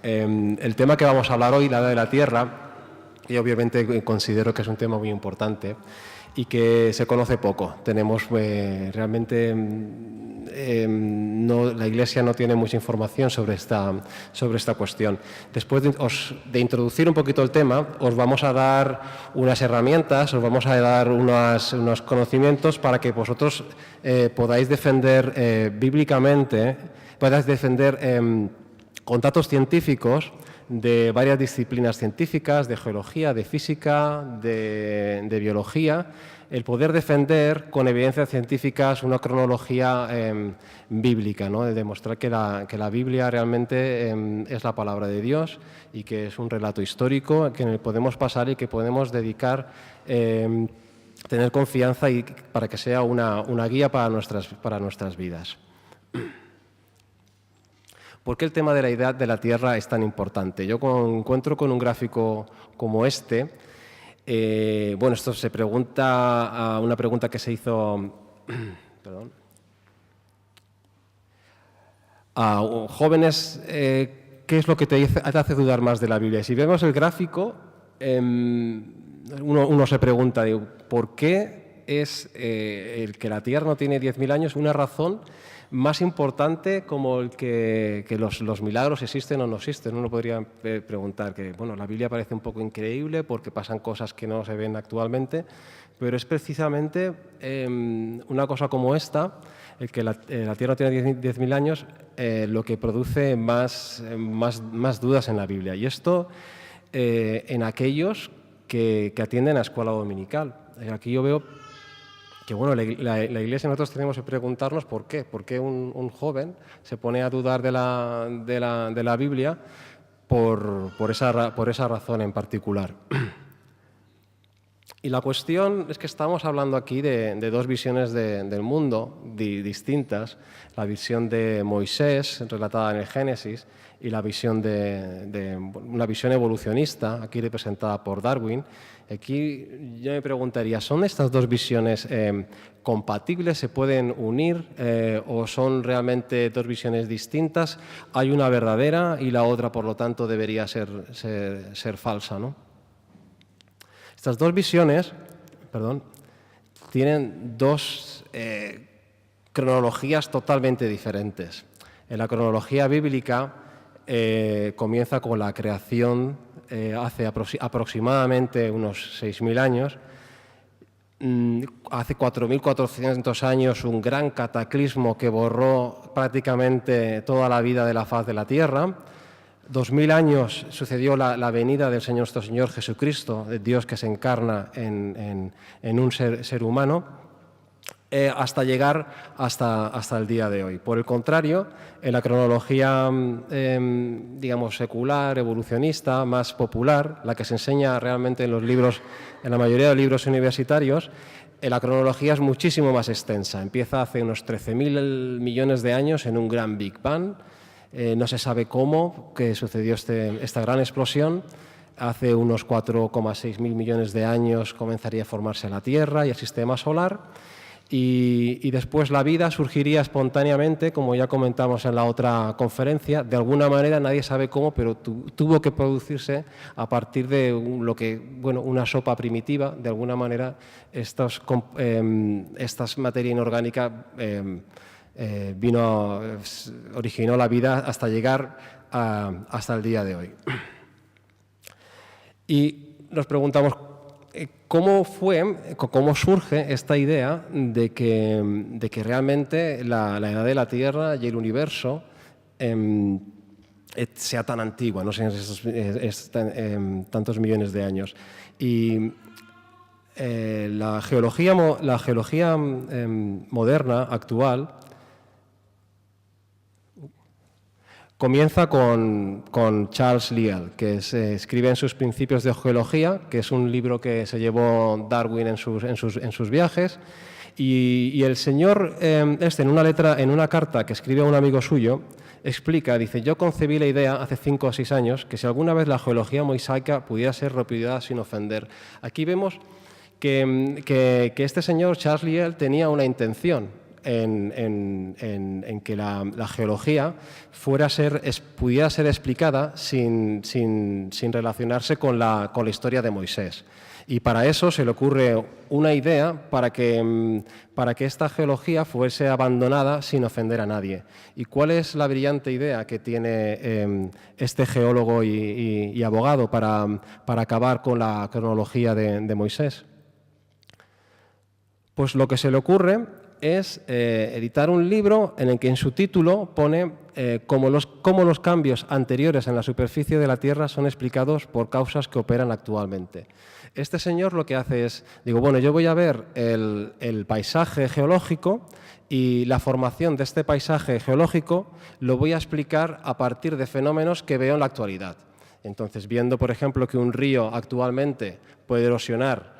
El tema que vamos a hablar hoy, la edad de la Tierra, y obviamente considero que es un tema muy importante y que se conoce poco. Tenemos realmente la Iglesia no tiene mucha información sobre esta cuestión. Después de introducir un poquito el tema, os vamos a dar unas herramientas, os vamos a dar unos conocimientos para que vosotros podáis defender bíblicamente, podáis defender con datos científicos de varias disciplinas científicas, de geología, de física, de biología, el poder defender con evidencias científicas una cronología bíblica, ¿no? De demostrar que la Biblia realmente es la palabra de Dios y que es un relato histórico que en el podemos pasar y que podemos dedicar, tener confianza y para que sea una guía para nuestras vidas. ¿Por qué el tema de la edad de la Tierra es tan importante? Yo encuentro con un gráfico como este, bueno, esto se pregunta a una pregunta que se hizo perdón, a jóvenes, ¿qué es lo que te hace dudar más de la Biblia? Si vemos el gráfico, uno se pregunta, digo, ¿por qué es el que la Tierra no tiene 10.000 años una razón más importante como el que los milagros existen o no existen? Uno podría preguntar que, bueno, la Biblia parece un poco increíble porque pasan cosas que no se ven actualmente, pero es precisamente una cosa como esta, el que la Tierra tiene 10.000 años, lo que produce más dudas en la Biblia. Y esto en aquellos que atienden a escuela dominical. Aquí yo veo que, bueno, la Iglesia, nosotros tenemos que preguntarnos por qué. ¿Por qué un joven se pone a dudar de la Biblia por esa razón en particular? Y la cuestión es que estamos hablando aquí de dos visiones del mundo distintas. La visión de Moisés, relatada en el Génesis, y la visión una visión evolucionista, aquí representada por Darwin. Aquí yo me preguntaría, ¿son estas dos visiones compatibles? ¿Se pueden unir o son realmente dos visiones distintas? Hay una verdadera y la otra, por lo tanto, debería ser falsa, ¿no? Estas dos visiones, tienen dos cronologías totalmente diferentes. En la cronología bíblica comienza con la creación hace aproximadamente unos 6.000 años. Hace 4.400 años un gran cataclismo que borró prácticamente toda la vida de la faz de la Tierra. 2.000 años sucedió la venida del Señor, nuestro Señor Jesucristo, de Dios que se encarna en un ser humano, hasta llegar hasta el día de hoy. Por el contrario, en la cronología, digamos, secular, evolucionista, más popular, la que se enseña realmente en la mayoría de los libros universitarios, la cronología es muchísimo más extensa. Empieza hace unos 13.000 millones de años en un gran Big Bang. No se sabe cómo que sucedió esta gran explosión. Hace unos 4,6 mil millones de años comenzaría a formarse la Tierra y el sistema solar. Y después la vida surgiría espontáneamente, como ya comentamos en la otra conferencia. De alguna manera, nadie sabe cómo, pero tuvo que producirse a partir de una sopa primitiva. De alguna manera, esta materia inorgánica originó la vida hasta llegar hasta el día de hoy. Y nos preguntamos cómo surge esta idea de que realmente la edad de la Tierra y el universo sea tan antigua, no sé, tantos millones de años. Y la geología moderna, actual, comienza con Charles Lyell, que escribe en sus Principios de Geología, que es un libro que se llevó Darwin en sus viajes, y el señor en una carta que escribe a un amigo suyo, explica, dice: yo concebí la idea hace 5 o 6 años que si alguna vez la geología mosaica pudiera ser repudiada sin ofender. Aquí vemos que este señor, Charles Lyell, tenía una intención. en que la geología pudiera ser explicada sin relacionarse con la historia de Moisés. Y para eso se le ocurre una idea para que esta geología fuese abandonada sin ofender a nadie. ¿Y cuál es la brillante idea que tiene este geólogo y abogado para acabar con la cronología de Moisés? Pues lo que se le ocurre es editar un libro en el que en su título pone cómo los cambios anteriores en la superficie de la Tierra son explicados por causas que operan actualmente. Este señor lo que hace es, yo voy a ver el paisaje geológico y la formación de este paisaje geológico lo voy a explicar a partir de fenómenos que veo en la actualidad. Entonces, viendo, por ejemplo, que un río actualmente puede erosionar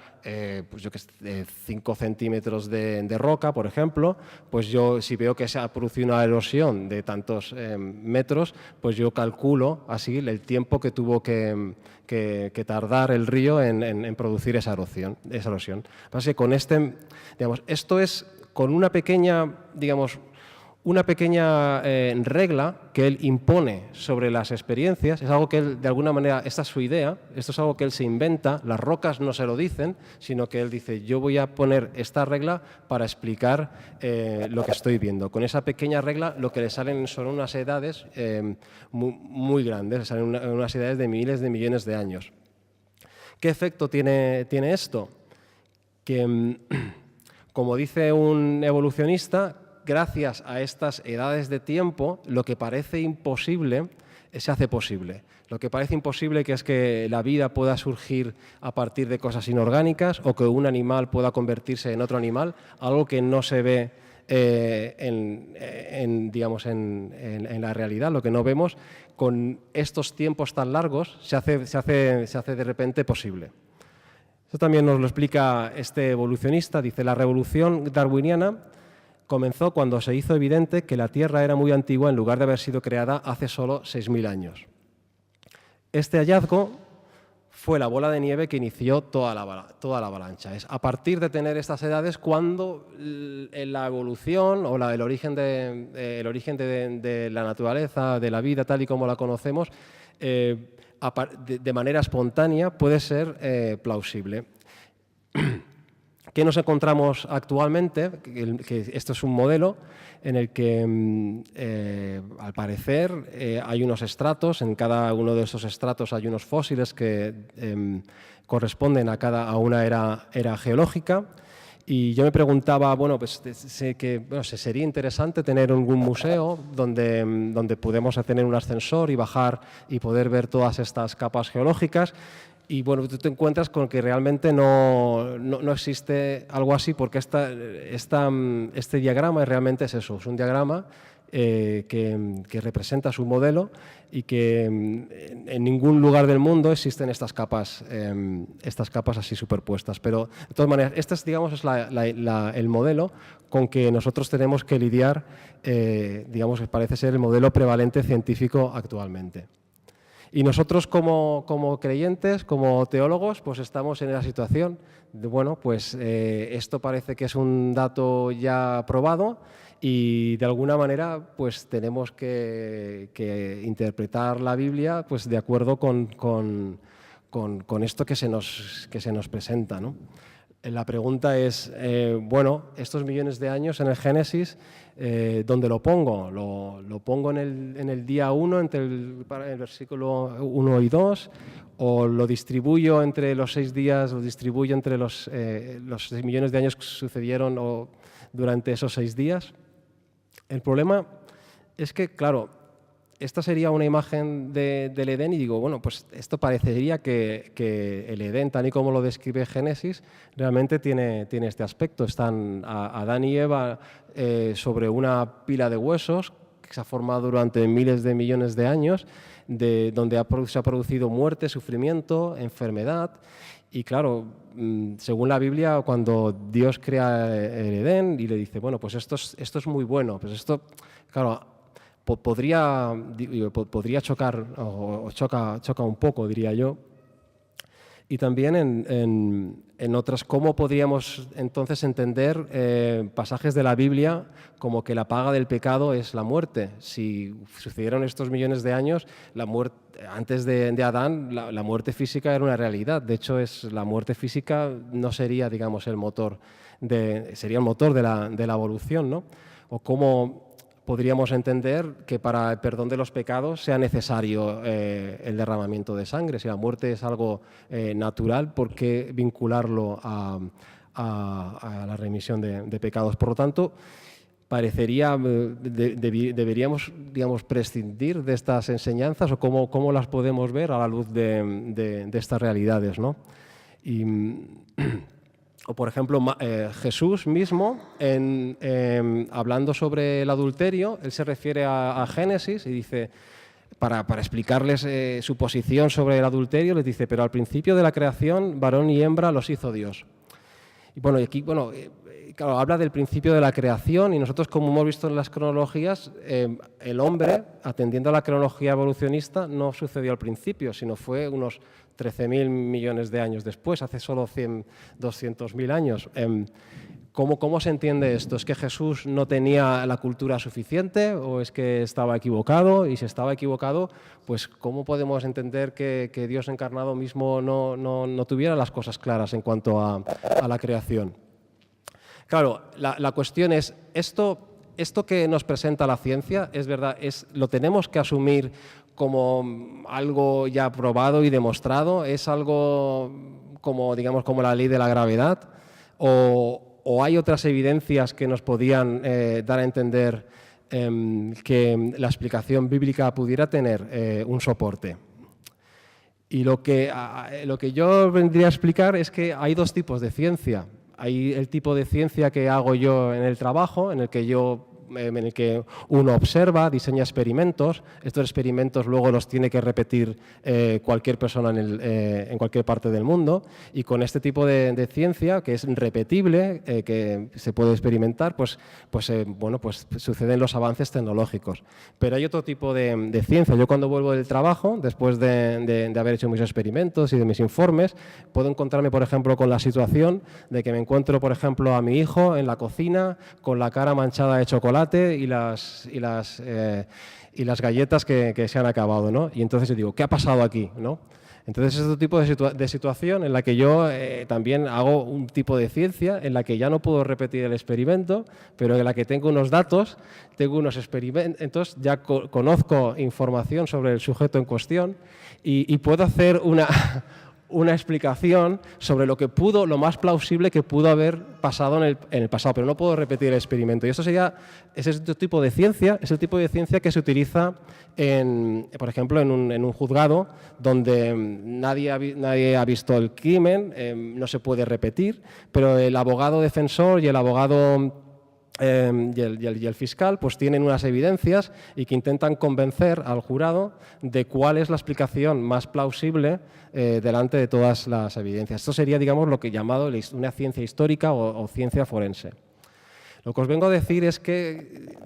5 centímetros de roca, por ejemplo, pues yo, si veo que se ha producido una erosión de tantos metros, pues yo calculo así el tiempo que tuvo que tardar el río en producir esa erosión. Así que con esto es con una pequeña, regla que él impone sobre las experiencias. Es algo que él, de alguna manera, esta es su idea, esto es algo que él se inventa, las rocas no se lo dicen, sino que él dice, yo voy a poner esta regla para explicar lo que estoy viendo. Con esa pequeña regla lo que le salen son unas edades muy grandes, le salen unas edades de miles de millones de años. ¿Qué efecto tiene esto? Que, como dice un evolucionista, gracias a estas edades de tiempo, lo que parece imposible se hace posible. Lo que parece imposible que es que la vida pueda surgir a partir de cosas inorgánicas o que un animal pueda convertirse en otro animal, algo que no se ve en la realidad, lo que no vemos, con estos tiempos tan largos se hace de repente posible. Eso también nos lo explica este evolucionista. Dice, la revolución darwiniana comenzó cuando se hizo evidente que la Tierra era muy antigua en lugar de haber sido creada hace solo 6.000 años. Este hallazgo fue la bola de nieve que inició toda la avalancha. Es a partir de tener estas edades cuando la evolución o el origen de la naturaleza, de la vida tal y como la conocemos, de manera espontánea puede ser plausible. ¿Qué nos encontramos actualmente? Que esto es un modelo en el que, al parecer, hay unos estratos. En cada uno de esos estratos hay unos fósiles que corresponden a una era geológica. Y yo me preguntaba, sería interesante tener algún museo donde podemos tener un ascensor y bajar y poder ver todas estas capas geológicas. Y bueno, tú te encuentras con que realmente no existe algo así, porque este diagrama realmente es eso, es un diagrama que representa su modelo y que en ningún lugar del mundo existen estas capas así superpuestas. Pero de todas maneras, este es, es el modelo con que nosotros tenemos que lidiar, que parece ser el modelo prevalente científico actualmente. Y nosotros como creyentes, como teólogos, pues estamos en la situación de, esto parece que es un dato ya probado y de alguna manera pues tenemos que interpretar la Biblia pues de acuerdo con esto que se nos presenta, ¿no? La pregunta es, estos millones de años en el Génesis, ¿dónde lo pongo? ¿Lo pongo en el día 1, entre el versículo 1 y 2? ¿O lo distribuyo entre los 6 días, lo distribuyo entre los 6 millones de años que sucedieron durante esos 6 días? El problema es que, claro, esta sería una imagen del Edén y digo, pues esto parecería que el Edén, tal y como lo describe Génesis, realmente tiene este aspecto. Están Adán y Eva sobre una pila de huesos que se ha formado durante miles de millones de años, donde se ha producido muerte, sufrimiento, enfermedad. Y claro, según la Biblia, cuando Dios crea el Edén y le dice, pues esto es muy bueno, pues esto, claro, podría chocar, o choca un poco, diría yo. Y también en otras, cómo podríamos entonces entender pasajes de la Biblia como que la paga del pecado es la muerte. Si sucedieron estos millones de años, antes de Adán, la muerte física era una realidad. De hecho, la muerte física no sería, digamos, sería el motor de la evolución, ¿no? O cómo podríamos entender que para el perdón de los pecados sea necesario el derramamiento de sangre. Si la muerte es algo natural, ¿por qué vincularlo a la remisión de pecados? Por lo tanto, parecería, deberíamos, digamos, prescindir de estas enseñanzas, o cómo las podemos ver a la luz de estas realidades, ¿no? O, por ejemplo, Jesús mismo, hablando sobre el adulterio, él se refiere a Génesis y dice, para explicarles su posición sobre el adulterio, les dice, pero al principio de la creación, varón y hembra los hizo Dios. Y bueno, aquí, claro, habla del principio de la creación, y nosotros, como hemos visto en las cronologías, el hombre, atendiendo a la cronología evolucionista, no sucedió al principio, sino fue unos 13.000 millones de años después, hace solo 200.000 años. ¿Cómo se entiende esto? ¿Es que Jesús no tenía la cultura suficiente, o es que estaba equivocado? Y si estaba equivocado, pues ¿cómo podemos entender que Dios encarnado mismo no tuviera las cosas claras en cuanto a la creación? Claro, la cuestión es, esto que nos presenta la ciencia, es verdad, lo tenemos que asumir como algo ya probado y demostrado, es algo como, digamos, como la ley de la gravedad, o hay otras evidencias que nos podían dar a entender que la explicación bíblica pudiera tener un soporte. Y lo que yo vendría a explicar es que hay dos tipos de ciencia. Hay el tipo de ciencia que hago yo en el trabajo, en el que uno observa, diseña experimentos. Estos experimentos luego los tiene que repetir cualquier persona en cualquier parte del mundo. Y con este tipo de ciencia, que es repetible, que se puede experimentar, pues suceden los avances tecnológicos. Pero hay otro tipo de ciencia. Yo, cuando vuelvo del trabajo, después de haber hecho mis experimentos y de mis informes, puedo encontrarme, por ejemplo, con la situación de que me encuentro, por ejemplo, a mi hijo en la cocina con la cara manchada de chocolate y las galletas que se han acabado, ¿no? Y entonces yo digo, ¿qué ha pasado aquí?, ¿no? Entonces es otro tipo de situación en la que yo también hago un tipo de ciencia en la que ya no puedo repetir el experimento, pero en la que tengo unos datos, tengo unos experimentos, ya conozco información sobre el sujeto en cuestión y puedo hacer una explicación sobre lo más plausible que pudo haber pasado en el pasado, pero no puedo repetir el experimento. Y ese es el tipo de ciencia, es el tipo de ciencia que se utiliza, por ejemplo, en un juzgado donde nadie ha visto el crimen, no se puede repetir, pero el abogado defensor y el abogado y el fiscal pues tienen unas evidencias y que intentan convencer al jurado de cuál es la explicación más plausible delante de todas las evidencias. Esto sería, digamos, lo que llamado una ciencia histórica o ciencia forense. Lo que os vengo a decir es que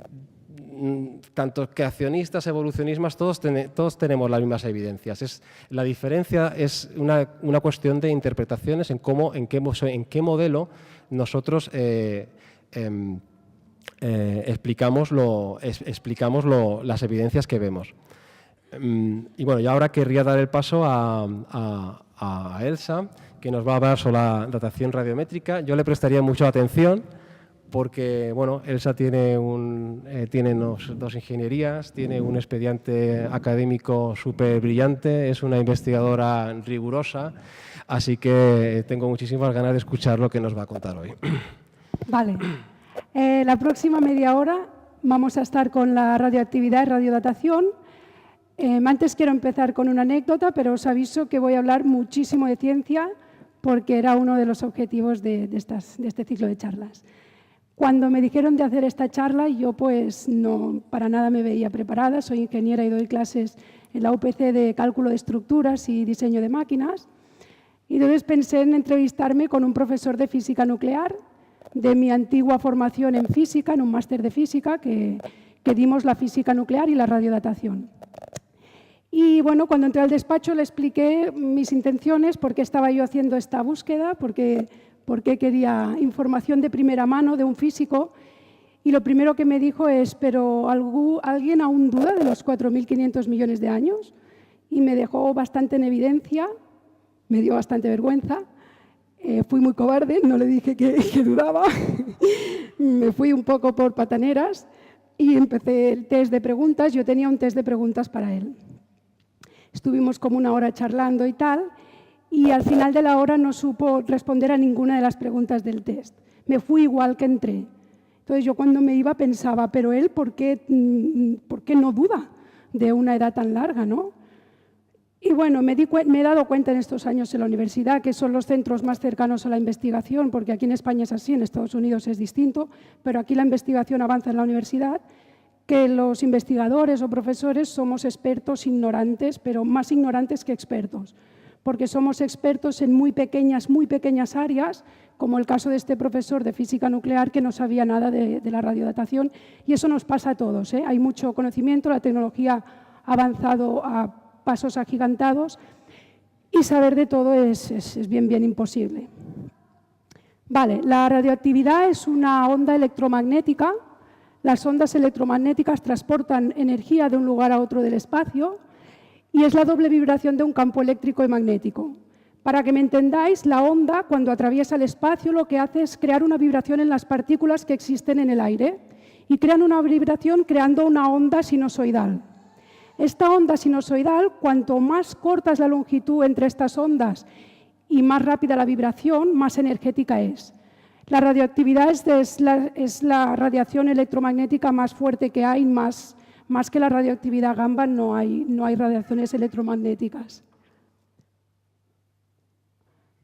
tanto creacionistas, evolucionistas, todos tenemos las mismas evidencias. La diferencia es una cuestión de interpretaciones en qué modelo nosotros explicamos las evidencias que vemos. Y bueno, y ahora querría dar el paso a Elsa, que nos va a hablar sobre la datación radiométrica. Yo le prestaría mucha atención porque, bueno, Elsa tiene dos ingenierías, tiene un expediente académico súper brillante, es una investigadora rigurosa, así que tengo muchísimas ganas de escuchar lo que nos va a contar hoy. Vale. La próxima media hora vamos a estar con la radioactividad y radiodatación. Antes quiero empezar con una anécdota, pero os aviso que voy a hablar muchísimo de ciencia porque era uno de los objetivos de este ciclo de charlas. Cuando me dijeron de hacer esta charla, yo pues no para nada me veía preparada. Soy ingeniera y doy clases en la UPC de cálculo de estructuras y diseño de máquinas. Y entonces pensé en entrevistarme con un profesor de física nuclear de mi antigua formación en física, en un máster de física que dimos la física nuclear y la radiodatación. Y bueno, cuando entré al despacho le expliqué mis intenciones, por qué estaba yo haciendo esta búsqueda, por qué quería información de primera mano de un físico. Y lo primero que me dijo es, ¿pero alguien aún duda de los 4.500 millones de años? Y me dejó bastante en evidencia, me dio bastante vergüenza. Fui muy cobarde, no le dije que dudaba. Me fui un poco por pataneras y empecé el test de preguntas. Yo tenía un test de preguntas para él. Estuvimos como una hora charlando y tal, y al final de la hora no supo responder a ninguna de las preguntas del test. Me fui igual que entré. Entonces yo cuando me iba pensaba, pero él, ¿por qué no duda de una edad tan larga, no? Y bueno, me he dado cuenta en estos años en la universidad, que son los centros más cercanos a la investigación, porque aquí en España es así, en Estados Unidos es distinto, pero aquí la investigación avanza en la universidad, que los investigadores o profesores somos expertos ignorantes, pero más ignorantes que expertos, porque somos expertos en muy pequeñas áreas, como el caso de este profesor de física nuclear que no sabía nada de la radiodatación, y eso nos pasa a todos, ¿eh? Hay mucho conocimiento, la tecnología ha avanzado a pasos agigantados y saber de todo es bien imposible. Vale, la radioactividad es una onda electromagnética. Las ondas electromagnéticas transportan energía de un lugar a otro del espacio y es la doble vibración de un campo eléctrico y magnético. Para que me entendáis, la onda, cuando atraviesa el espacio, lo que hace es crear una vibración en las partículas que existen en el aire y crean una vibración creando una onda sinusoidal. Esta onda sinusoidal, cuanto más corta es la longitud entre estas ondas y más rápida la vibración, más energética es. La radioactividad es la radiación electromagnética más fuerte que hay, más que la radioactividad gamma no hay radiaciones electromagnéticas.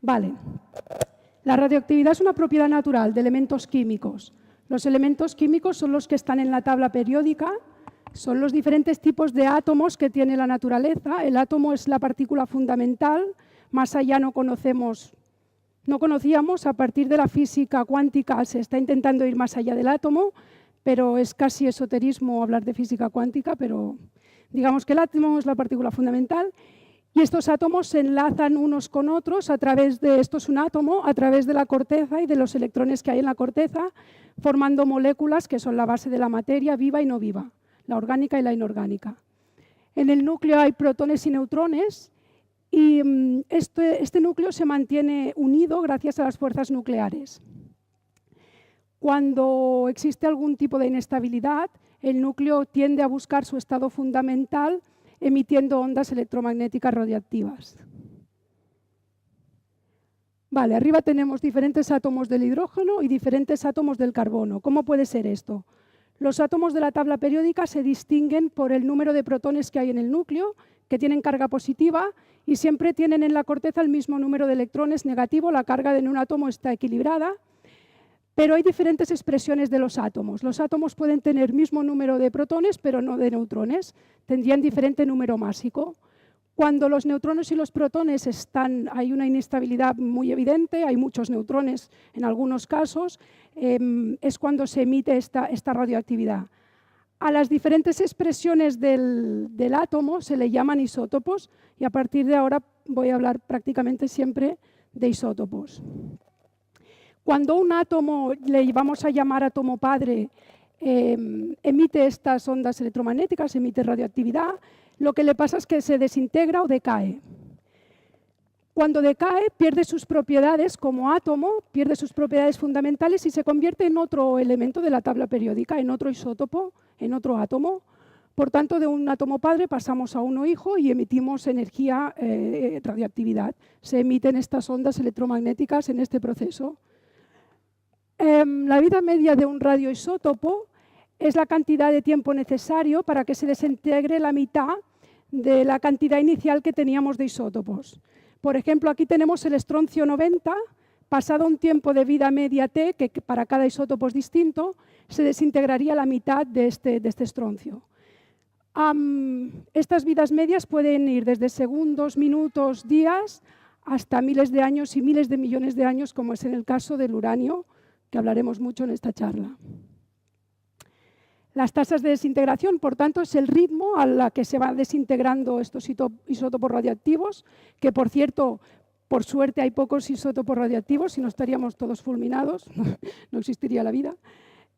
Vale. La radioactividad es una propiedad natural de elementos químicos. Los elementos químicos son los que están en la tabla periódica, son los diferentes tipos de átomos que tiene la naturaleza. El átomo es la partícula fundamental, más allá no conocíamos, a partir de la física cuántica se está intentando ir más allá del átomo, pero es casi esoterismo hablar de física cuántica, pero digamos que el átomo es la partícula fundamental y estos átomos se enlazan unos con otros a través de, esto es un átomo, a través de la corteza y de los electrones que hay en la corteza, formando moléculas que son la base de la materia viva y no viva, la orgánica y la inorgánica. En el núcleo hay protones y neutrones y este núcleo se mantiene unido gracias a las fuerzas nucleares. Cuando existe algún tipo de inestabilidad, el núcleo tiende a buscar su estado fundamental emitiendo ondas electromagnéticas radiactivas. Vale, arriba tenemos diferentes átomos del hidrógeno y diferentes átomos del carbono. ¿Cómo puede ser esto? Los átomos de la tabla periódica se distinguen por el número de protones que hay en el núcleo, que tienen carga positiva y siempre tienen en la corteza el mismo número de electrones negativo. La carga de un átomo está equilibrada. Pero hay diferentes expresiones de los átomos. Los átomos pueden tener el mismo número de protones, pero no de neutrones. Tendrían diferente número másico. Cuando los neutrones y los protones hay una inestabilidad muy evidente, hay muchos neutrones en algunos casos, es cuando se emite esta radioactividad. A las diferentes expresiones del átomo se le llaman isótopos y a partir de ahora voy a hablar prácticamente siempre de isótopos. Cuando un átomo, le vamos a llamar átomo padre, emite estas ondas electromagnéticas, emite radioactividad, lo que le pasa es que se desintegra o decae. Cuando decae, pierde sus propiedades como átomo, pierde sus propiedades fundamentales y se convierte en otro elemento de la tabla periódica, en otro isótopo, en otro átomo. Por tanto, de un átomo padre pasamos a uno hijo y emitimos energía, radioactividad. Se emiten estas ondas electromagnéticas en este proceso. La vida media de un radioisótopo es la cantidad de tiempo necesario para que se desintegre la mitad de la cantidad inicial que teníamos de isótopos. Por ejemplo, aquí tenemos el estroncio 90, pasado un tiempo de vida media T, que para cada isótopo es distinto, se desintegraría la mitad de este estroncio. Estas vidas medias pueden ir desde segundos, minutos, días, hasta miles de años y miles de millones de años, como es en el caso del uranio, que hablaremos mucho en esta charla. Las tasas de desintegración, por tanto, es el ritmo a la que se van desintegrando estos isótopos radioactivos, que, por cierto, por suerte hay pocos isótopos radioactivos, si no estaríamos todos fulminados, no existiría la vida.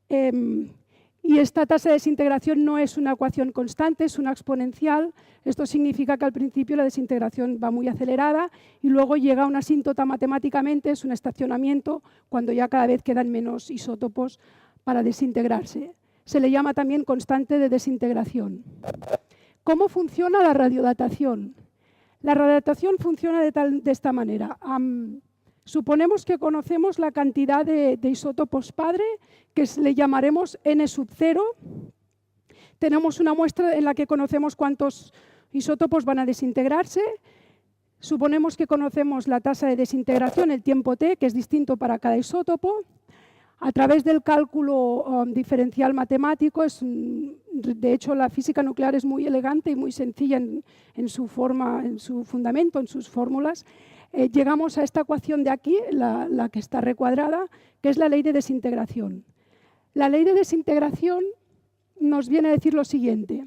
Y esta tasa de desintegración no es una ecuación constante, es una exponencial. Esto significa que al principio la desintegración va muy acelerada y luego llega a una asíntota matemáticamente, es un estacionamiento, cuando ya cada vez quedan menos isótopos para desintegrarse. Se le llama también constante de desintegración. ¿Cómo funciona la radiodatación? La radiodatación funciona de esta manera. Suponemos que conocemos la cantidad de isótopos padre, que le llamaremos N sub 0. Tenemos una muestra en la que conocemos cuántos isótopos van a desintegrarse. Suponemos que conocemos la tasa de desintegración, el tiempo T, que es distinto para cada isótopo. A través del cálculo diferencial matemático, de hecho la física nuclear es muy elegante y muy sencilla en su forma, en su fundamento, en sus fórmulas. Llegamos a esta ecuación de aquí, la que está recuadrada, que es la ley de desintegración. La ley de desintegración nos viene a decir lo siguiente.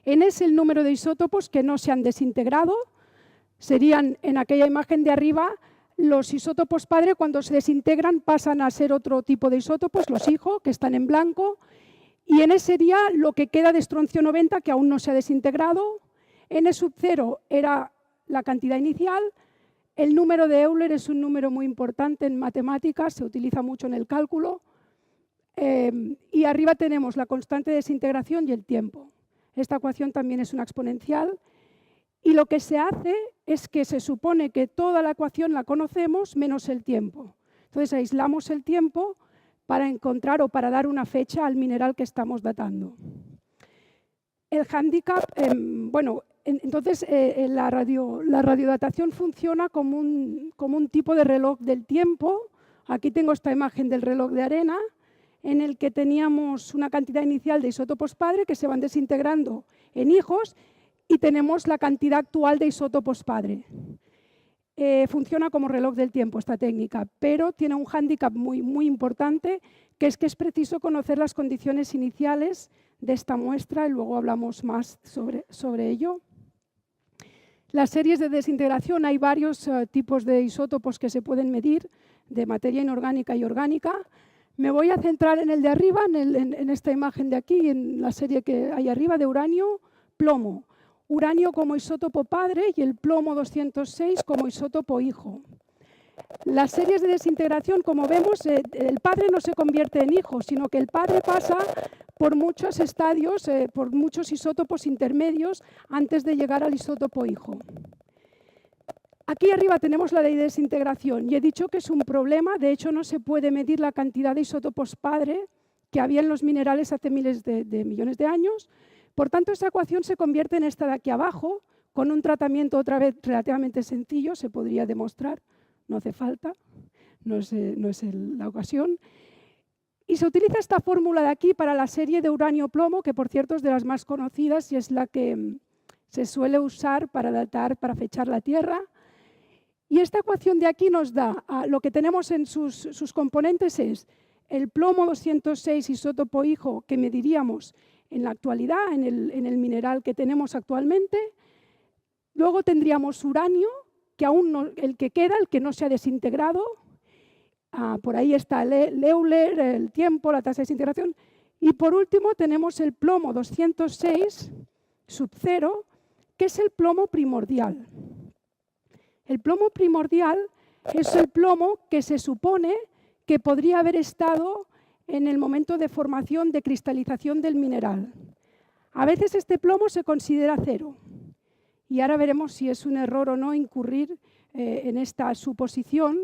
N es el número de isótopos que no se han desintegrado. Serían, en aquella imagen de arriba, los isótopos padre, cuando se desintegran, pasan a ser otro tipo de isótopos, los hijo, que están en blanco. Y N sería lo que queda de estroncio 90, que aún no se ha desintegrado. N sub 0 era la cantidad inicial. El número de Euler es un número muy importante en matemáticas, se utiliza mucho en el cálculo. Y arriba tenemos la constante de desintegración y el tiempo. Esta ecuación también es una exponencial. Y lo que se hace es que se supone que toda la ecuación la conocemos menos el tiempo. Entonces aislamos el tiempo para encontrar o para dar una fecha al mineral que estamos datando. El hándicap, entonces la radiodatación funciona como un tipo de reloj del tiempo. Aquí tengo esta imagen del reloj de arena, en el que teníamos una cantidad inicial de isótopos padre que se van desintegrando en hijos y tenemos la cantidad actual de isótopos padre. Funciona como reloj del tiempo esta técnica, pero tiene un hándicap muy, muy importante, que es preciso conocer las condiciones iniciales de esta muestra y luego hablamos más sobre ello. Las series de desintegración, hay varios tipos de isótopos que se pueden medir, de materia inorgánica y orgánica. Me voy a centrar en el de arriba, en esta imagen de aquí, en la serie que hay arriba de uranio, plomo. Uranio como isótopo padre y el plomo 206 como isótopo hijo. Las series de desintegración, como vemos, el padre no se convierte en hijo, sino que el padre pasa por muchos estadios, por muchos isótopos intermedios antes de llegar al isótopo hijo. Aquí arriba tenemos la ley de desintegración y he dicho que es un problema, de hecho no se puede medir la cantidad de isótopos padre que había en los minerales hace miles de millones de años. Por tanto, esta ecuación se convierte en esta de aquí abajo, con un tratamiento otra vez relativamente sencillo, se podría demostrar, no hace falta, no es la ocasión. Y se utiliza esta fórmula de aquí para la serie de uranio-plomo, que por cierto es de las más conocidas y es la que se suele usar para datar, para fechar la Tierra. Y esta ecuación de aquí nos da, lo que tenemos en sus componentes es el plomo 206 isótopo hijo que mediríamos en la actualidad, en el mineral que tenemos actualmente. Luego tendríamos uranio, que aún no, el que queda, el que no se ha desintegrado. Por ahí está el Euler, el tiempo, la tasa de desintegración. Y por último tenemos el plomo 206 sub 0, que es el plomo primordial. El plomo primordial es el plomo que se supone que podría haber estado en el momento de formación, de cristalización del mineral. A veces este plomo se considera cero. Y ahora veremos si es un error o no incurrir en esta suposición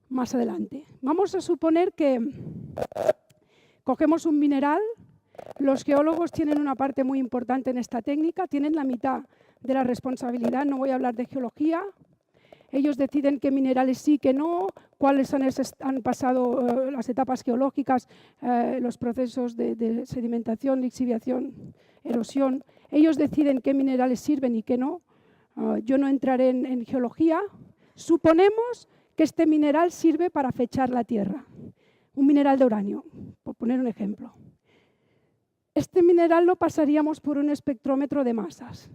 más adelante. Vamos a suponer que cogemos un mineral. Los geólogos tienen una parte muy importante en esta técnica, tienen la mitad de la responsabilidad. No voy a hablar de geología. Ellos deciden qué minerales sí, qué no, cuáles han pasado las etapas geológicas, los procesos de sedimentación, lixiviación, erosión. Ellos deciden qué minerales sirven y qué no. Yo no entraré en geología. Suponemos que este mineral sirve para fechar la Tierra, un mineral de uranio, por poner un ejemplo. Este mineral lo pasaríamos por un espectrómetro de masas,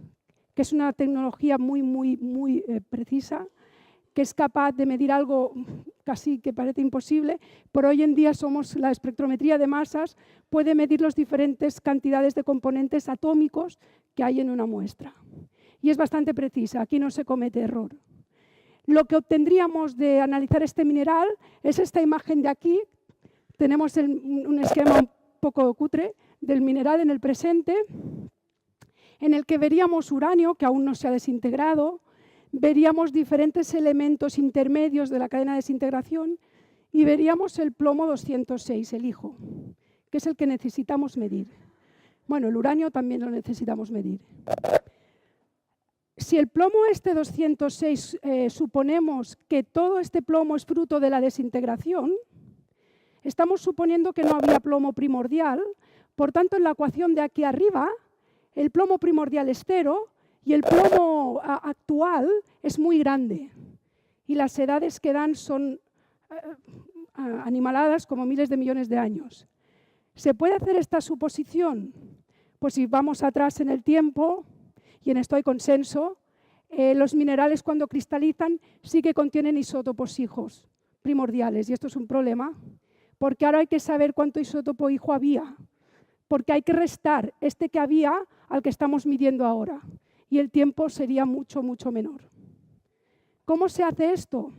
que es una tecnología muy precisa, que es capaz de medir algo casi que parece imposible. Por hoy en día la espectrometría de masas puede medir las diferentes cantidades de componentes atómicos que hay en una muestra. Y es bastante precisa, aquí no se comete error. Lo que obtendríamos de analizar este mineral es esta imagen de aquí. Tenemos un esquema un poco cutre del mineral en el presente, en el que veríamos uranio, que aún no se ha desintegrado, veríamos diferentes elementos intermedios de la cadena de desintegración y veríamos el plomo 206, el hijo, que es el que necesitamos medir. Bueno, el uranio también lo necesitamos medir. Si el plomo 206 suponemos que todo este plomo es fruto de la desintegración, estamos suponiendo que no había plomo primordial, por tanto en la ecuación de aquí arriba el plomo primordial es 0 y el plomo actual es muy grande. Y las edades que dan son animaladas como miles de millones de años. ¿Se puede hacer esta suposición? Pues si vamos atrás en el tiempo, y en esto hay consenso, los minerales cuando cristalizan sí que contienen isótopos hijos primordiales. Y esto es un problema, porque ahora hay que saber cuánto isótopo hijo había, porque hay que restar este que había al que estamos midiendo ahora. Y el tiempo sería mucho menor. ¿Cómo se hace esto?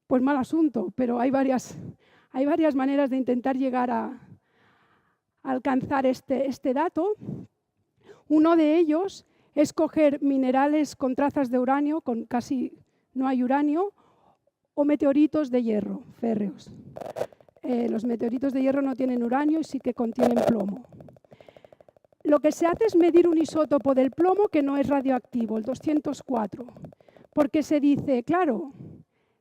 Pues mal asunto, pero hay varias maneras de intentar llegar a alcanzar este dato. Uno de ellos es coger minerales con trazas de uranio, con casi no hay uranio, o meteoritos de hierro, férreos. Los meteoritos de hierro no tienen uranio y sí que contienen plomo. Lo que se hace es medir un isótopo del plomo que no es radioactivo, el 204, porque se dice, claro,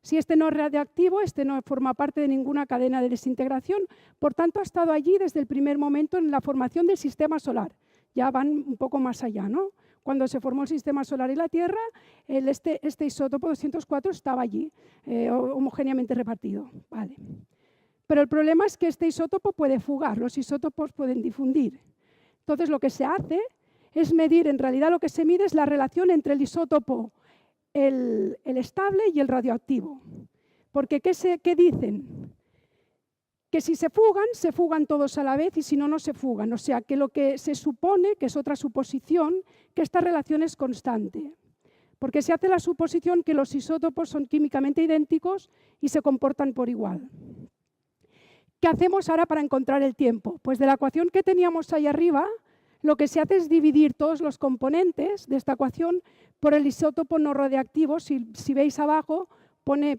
si este no es radioactivo, este no forma parte de ninguna cadena de desintegración, por tanto ha estado allí desde el primer momento en la formación del sistema solar. Ya van un poco más allá, ¿no? Cuando se formó el sistema solar y la Tierra, este isótopo 204 estaba allí, homogéneamente repartido. Vale. Pero el problema es que este isótopo puede fugar, los isótopos pueden difundir. Entonces lo que se hace es medir, en realidad lo que se mide es la relación entre el isótopo, el estable y el radioactivo. Porque ¿qué dicen? Que si se fugan todos a la vez y si no, no se fugan. O sea, que lo que se supone, que es otra suposición, que esta relación es constante. Porque se hace la suposición que los isótopos son químicamente idénticos y se comportan por igual. ¿Qué hacemos ahora para encontrar el tiempo? Pues de la ecuación que teníamos ahí arriba, lo que se hace es dividir todos los componentes de esta ecuación por el isótopo no radiactivo. Si veis abajo, pone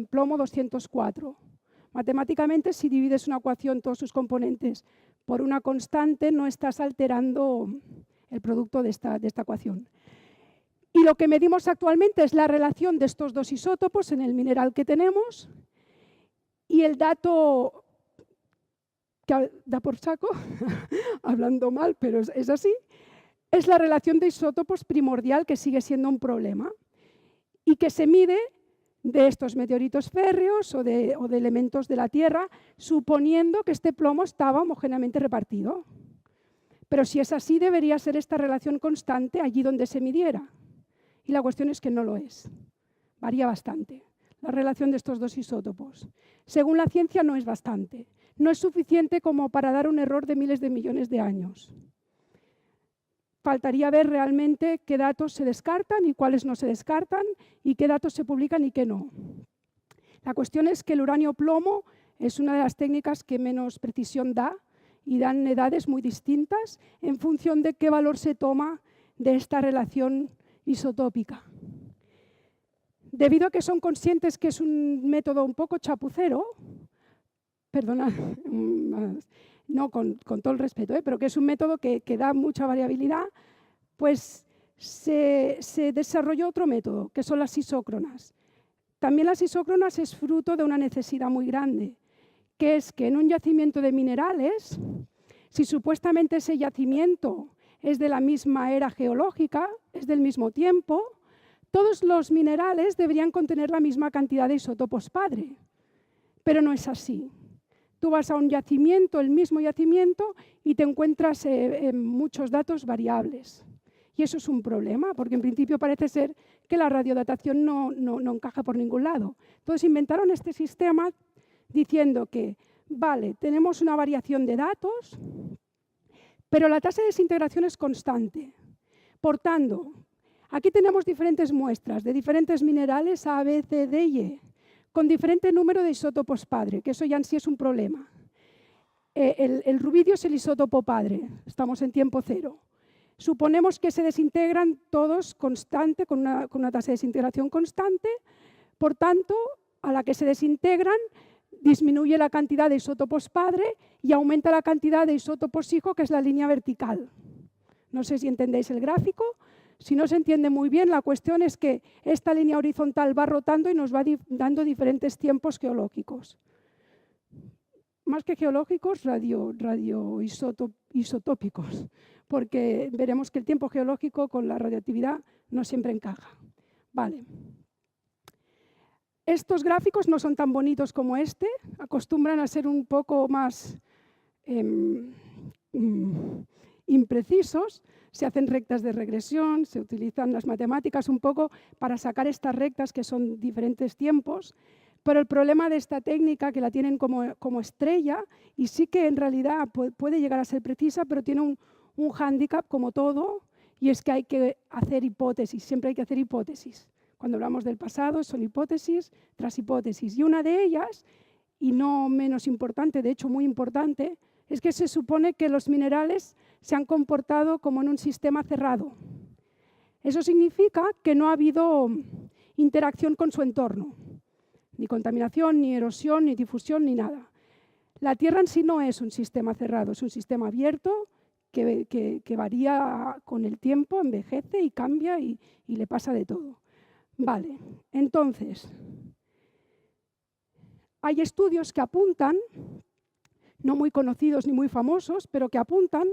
plomo 204. Matemáticamente, si divides una ecuación, todos sus componentes, por una constante, no estás alterando el producto de esta ecuación. Y lo que medimos actualmente es la relación de estos dos isótopos en el mineral que tenemos. Y el dato que da por saco, hablando mal, pero es así, es la relación de isótopos primordial, que sigue siendo un problema y que se mide de estos meteoritos férreos o de elementos de la Tierra, suponiendo que este plomo estaba homogéneamente repartido. Pero si es así, debería ser esta relación constante allí donde se midiera. Y la cuestión es que no lo es. Varía bastante la relación de estos dos isótopos. Según la ciencia, no es bastante. No es suficiente como para dar un error de miles de millones de años. Faltaría ver realmente qué datos se descartan y cuáles no se descartan y qué datos se publican y qué no. La cuestión es que el uranio-plomo es una de las técnicas que menos precisión da y dan edades muy distintas en función de qué valor se toma de esta relación isotópica. Debido a que son conscientes que es un método un poco chapucero, perdona, no con todo el respeto, pero que es un método que da mucha variabilidad, pues se desarrolló otro método, que son las isócronas. También las isócronas es fruto de una necesidad muy grande, que es que en un yacimiento de minerales, si supuestamente ese yacimiento es de la misma era geológica, es del mismo tiempo, todos los minerales deberían contener la misma cantidad de isótopos padre, pero no es así. Tú vas a un yacimiento, el mismo yacimiento, y te encuentras muchos datos variables. Y eso es un problema, porque en principio parece ser que la radiodatación no encaja por ningún lado. Entonces inventaron este sistema diciendo que, vale, tenemos una variación de datos, pero la tasa de desintegración es constante. Por tanto, aquí tenemos diferentes muestras de diferentes minerales A, B, C, D y E, con diferente número de isótopos padre, que eso ya en sí es un problema. El rubidio es el isótopo padre, estamos en tiempo cero. Suponemos que se desintegran todos constante, con una tasa de desintegración constante, por tanto, a la que se desintegran, disminuye la cantidad de isótopos padre y aumenta la cantidad de isótopos hijo, que es la línea vertical. No sé si entendéis el gráfico. Si no se entiende muy bien, la cuestión es que esta línea horizontal va rotando y nos va dando diferentes tiempos geológicos. Más que geológicos, isotópicos, porque veremos que el tiempo geológico con la radioactividad no siempre encaja. Vale. Estos gráficos no son tan bonitos como este, acostumbran a ser un poco más imprecisos, se hacen rectas de regresión, se utilizan las matemáticas un poco para sacar estas rectas que son diferentes tiempos, pero el problema de esta técnica, que la tienen como estrella, y sí que en realidad puede llegar a ser precisa, pero tiene un hándicap como todo, y es que hay que hacer hipótesis, siempre hay que hacer hipótesis. Cuando hablamos del pasado son hipótesis tras hipótesis, y una de ellas, y no menos importante, de hecho muy importante, es que se supone que los minerales se han comportado como en un sistema cerrado. Eso significa que no ha habido interacción con su entorno, ni contaminación, ni erosión, ni difusión, ni nada. La Tierra en sí no es un sistema cerrado, es un sistema abierto que varía con el tiempo, envejece y cambia y le pasa de todo. Vale, entonces, hay estudios que apuntan, no muy conocidos ni muy famosos, pero que apuntan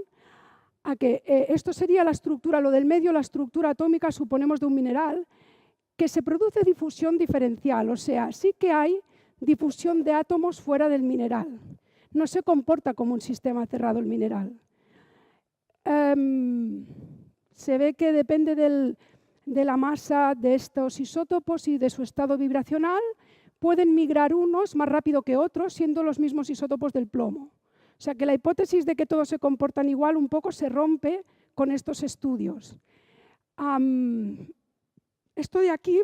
a que esto sería la estructura, lo del medio, la estructura atómica, suponemos, de un mineral, que se produce difusión diferencial, o sea, sí que hay difusión de átomos fuera del mineral. No se comporta como un sistema cerrado el mineral. Se ve que depende de la masa de estos isótopos y de su estado vibracional, pueden migrar unos más rápido que otros, siendo los mismos isótopos del plomo. O sea que la hipótesis de que todos se comportan igual un poco se rompe con estos estudios. Esto de aquí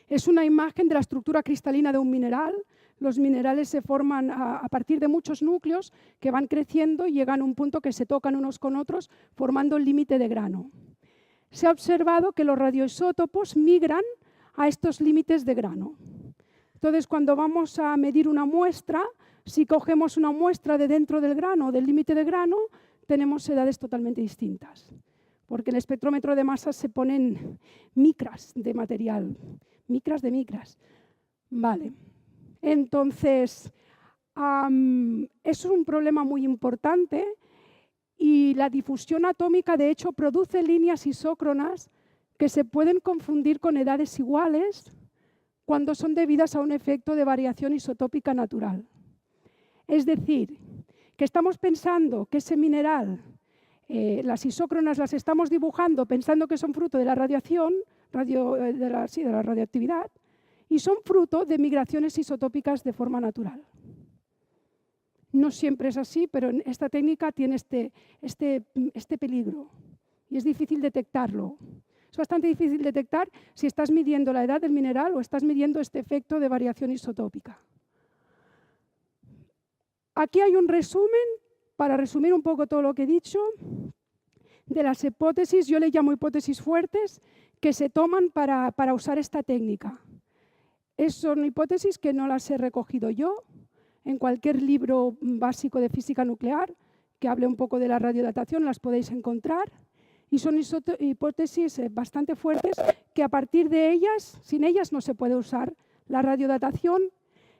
es una imagen de la estructura cristalina de un mineral. Los minerales se forman a partir de muchos núcleos que van creciendo y llegan a un punto que se tocan unos con otros, formando el límite de grano. Se ha observado que los radioisótopos migran a estos límites de grano. Entonces, cuando vamos a medir una muestra, si cogemos una muestra de dentro del grano, del límite de grano, tenemos edades totalmente distintas. Porque en el espectrómetro de masas se ponen micras de material, micras de micras. Vale. Entonces, eso es un problema muy importante y la difusión atómica, de hecho, produce líneas isócronas que se pueden confundir con edades iguales cuando son debidas a un efecto de variación isotópica natural. Es decir, que estamos pensando que ese mineral, las isócronas las estamos dibujando pensando que son fruto de la radiación, de la radioactividad, y son fruto de migraciones isotópicas de forma natural. No siempre es así, pero esta técnica tiene este peligro y es difícil detectarlo. Es bastante difícil detectar si estás midiendo la edad del mineral o estás midiendo este efecto de variación isotópica. Aquí hay un resumen, para resumir un poco todo lo que he dicho, de las hipótesis, yo le llamo hipótesis fuertes, que se toman para usar esta técnica. Son hipótesis que no las he recogido yo. En cualquier libro básico de física nuclear que hable un poco de la radiodatación las podéis encontrar. Y son hipótesis bastante fuertes que a partir de ellas, sin ellas no se puede usar la radiodatación.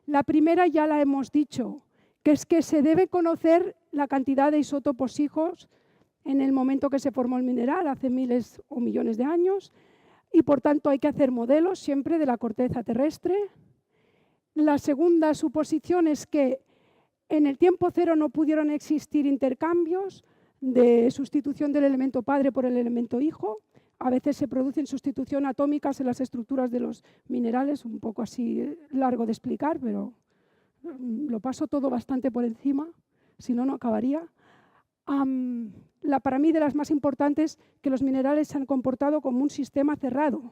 La primera ya la hemos dicho, que es que se debe conocer la cantidad de isótopos hijos en el momento que se formó el mineral, hace miles o millones de años, y por tanto hay que hacer modelos siempre de la corteza terrestre. La segunda suposición es que En el tiempo cero no pudieron existir intercambios de sustitución del elemento padre por el elemento hijo. A veces se producen sustituciones atómicas en las estructuras de los minerales, un poco así largo de explicar, pero lo paso todo bastante por encima, si no, no acabaría. Para mí, de las más importantes, que los minerales se han comportado como un sistema cerrado.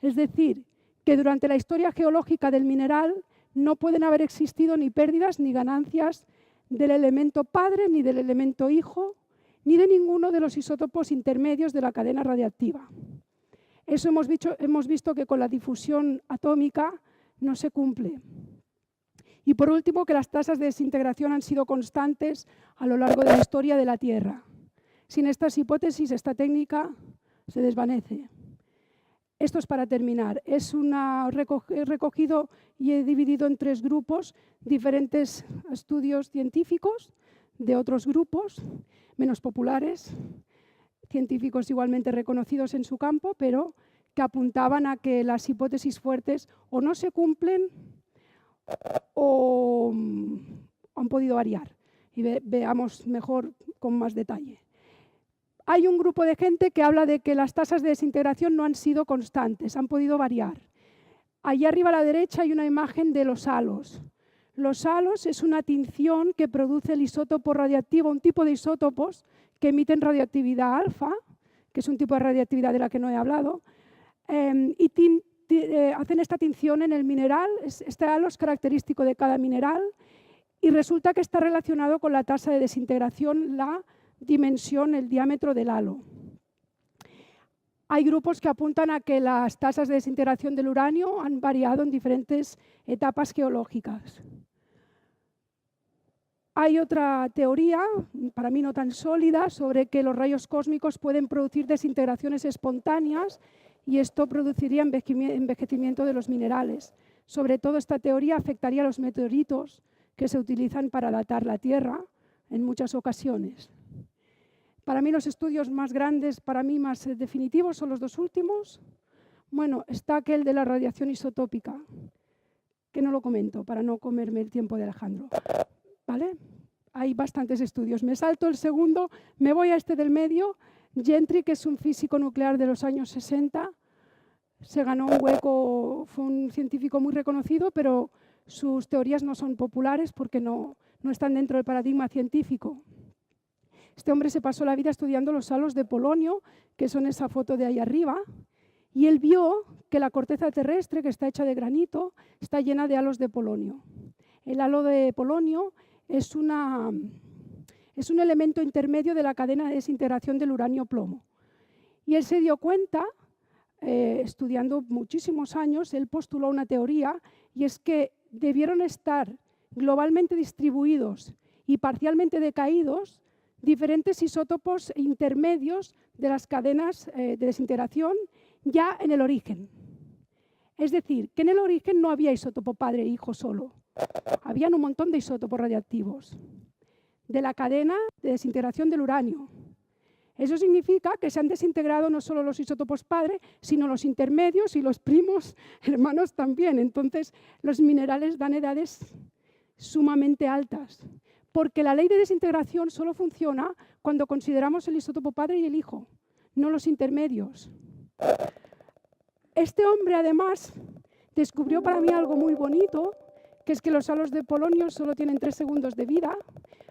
Es decir, que durante la historia geológica del mineral no pueden haber existido ni pérdidas ni ganancias del elemento padre, ni del elemento hijo, ni de ninguno de los isótopos intermedios de la cadena radiactiva. Eso hemos visto que con la difusión atómica no se cumple. Y por último, que las tasas de desintegración han sido constantes a lo largo de la historia de la Tierra. Sin estas hipótesis, esta técnica se desvanece. Esto es para terminar. He recogido y he dividido en 3 grupos diferentes estudios científicos de otros grupos, menos populares, científicos igualmente reconocidos en su campo, pero que apuntaban a que las hipótesis fuertes o no se cumplen o han podido variar. Y veamos mejor con más detalle. Hay un grupo de gente que habla de que las tasas de desintegración no han sido constantes, han podido variar. Allí arriba a la derecha hay una imagen de los halos. Los halos es una tinción que produce el isótopo radiactivo, un tipo de isótopos que emiten radioactividad alfa, que es un tipo de radioactividad de la que no he hablado, y hacen esta tinción en el mineral. Este halo es característico de cada mineral y resulta que está relacionado con la tasa de desintegración, la dimensión, el diámetro del halo. Hay grupos que apuntan a que las tasas de desintegración del uranio han variado en diferentes etapas geológicas. Hay otra teoría, para mí no tan sólida, sobre que los rayos cósmicos pueden producir desintegraciones espontáneas y esto produciría envejecimiento de los minerales. Sobre todo, esta teoría afectaría a los meteoritos que se utilizan para datar la Tierra en muchas ocasiones. Para mí los estudios más grandes, para mí más definitivos, son los 2 últimos. Bueno, está aquel de la radiación isotópica, que no lo comento para no comerme el tiempo de Alejandro. ¿Vale? Hay bastantes estudios. Me salto el segundo, me voy a este del medio. Gentry, que es un físico nuclear de los años 60, se ganó un hueco, fue un científico muy reconocido, pero sus teorías no son populares porque no están dentro del paradigma científico. Este hombre se pasó la vida estudiando los halos de polonio, que son esa foto de ahí arriba, y él vio que la corteza terrestre, que está hecha de granito, está llena de halos de polonio. El halo de polonio es un elemento intermedio de la cadena de desintegración del uranio-plomo. Y él se dio cuenta, estudiando muchísimos años, él postuló una teoría, y es que debieron estar globalmente distribuidos y parcialmente decaídos diferentes isótopos intermedios de las cadenas de desintegración ya en el origen. Es decir, que en el origen no había isótopo padre e hijo solo. Habían un montón de isótopos radiactivos de la cadena de desintegración del uranio. Eso significa que se han desintegrado no solo los isótopos padre, sino los intermedios y los primos hermanos también. Entonces, los minerales dan edades sumamente altas, porque la ley de desintegración solo funciona cuando consideramos el isótopo padre y el hijo, no los intermedios. Este hombre, además, descubrió para mí algo muy bonito, que es que los halos de polonio solo tienen 3 segundos de vida,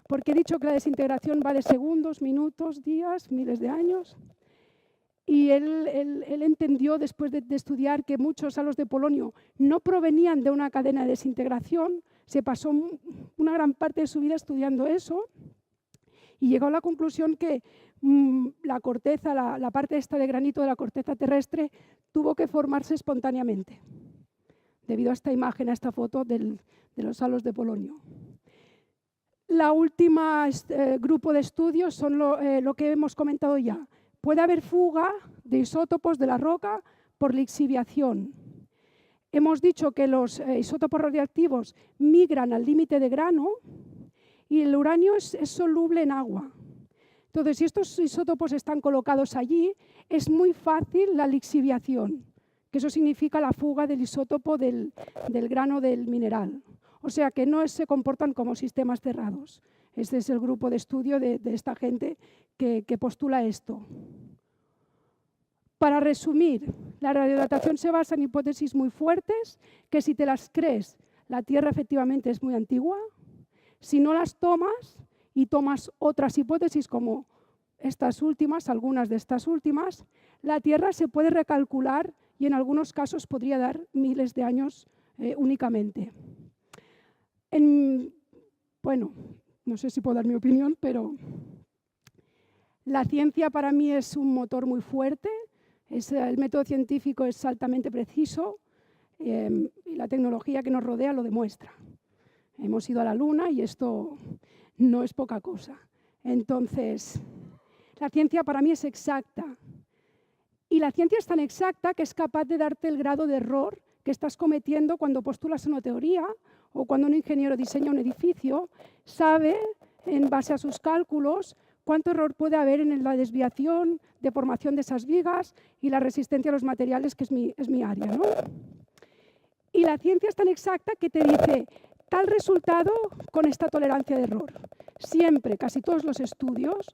porque he dicho que la desintegración va de segundos, minutos, días, miles de años. Y él entendió, después de estudiar, que muchos halos de polonio no provenían de una cadena de desintegración. Se pasó una gran parte de su vida estudiando eso y llegó a la conclusión que la corteza, la parte esta de granito de la corteza terrestre, tuvo que formarse espontáneamente, debido a esta imagen, a esta foto de los halos de polonio. La última grupo de estudios son lo que hemos comentado ya. Puede haber fuga de isótopos de la roca por lixiviación. Hemos dicho que los isótopos radiactivos migran al límite de grano y el uranio es soluble en agua. Entonces, si estos isótopos están colocados allí, es muy fácil la lixiviación, que eso significa la fuga del isótopo del grano del mineral. O sea que no se comportan como sistemas cerrados. Este es el grupo de estudio de esta gente que postula esto. Para resumir, la radiodatación se basa en hipótesis muy fuertes que si te las crees, la Tierra efectivamente es muy antigua. Si no las tomas y tomas otras hipótesis como estas últimas, algunas de estas últimas, la Tierra se puede recalcular y en algunos casos podría dar miles de años únicamente. Bueno, no sé si puedo dar mi opinión, pero la ciencia para mí es un motor muy fuerte. El método científico es altamente preciso y la tecnología que nos rodea lo demuestra. Hemos ido a la Luna y esto no es poca cosa. Entonces, la ciencia para mí es exacta. Y la ciencia es tan exacta que es capaz de darte el grado de error que estás cometiendo cuando postulas una teoría o cuando un ingeniero diseña un edificio, sabe, en base a sus cálculos, cuánto error puede haber en la desviación, deformación de esas vigas y la resistencia a los materiales, que es mi área, ¿no? Y la ciencia es tan exacta que te dice tal resultado con esta tolerancia de error. Siempre, casi todos los estudios,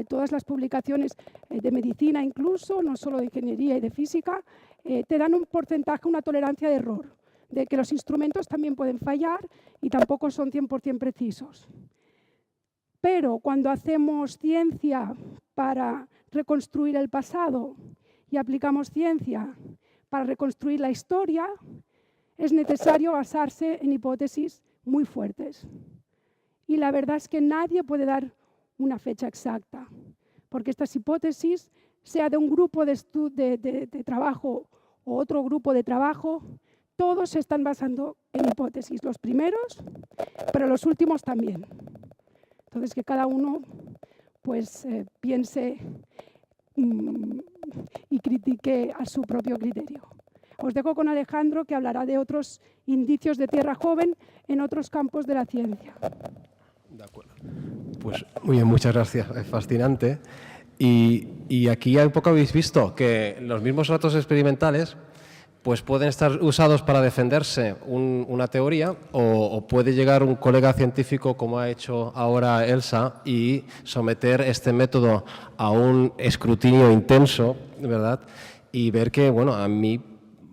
todas las publicaciones de medicina incluso, no solo de ingeniería y de física, te dan un porcentaje, una tolerancia de error, de que los instrumentos también pueden fallar y tampoco son 100% precisos. Pero cuando hacemos ciencia para reconstruir el pasado y aplicamos ciencia para reconstruir la historia, es necesario basarse en hipótesis muy fuertes. Y la verdad es que nadie puede dar una fecha exacta, porque estas hipótesis, sea de un grupo de trabajo o otro grupo de trabajo, todos se están basando en hipótesis, los primeros, pero los últimos también. Entonces, que cada uno pues, piense y critique a su propio criterio. Os dejo con Alejandro, que hablará de otros indicios de tierra joven en otros campos de la ciencia. De acuerdo. Pues muy bien, muchas gracias. Es fascinante. Y aquí un poco habéis visto que los mismos datos experimentales pues pueden estar usados para defenderse una teoría o puede llegar un colega científico, como ha hecho ahora Elsa, y someter este método a un escrutinio intenso, ¿verdad? Y ver que, bueno, a mí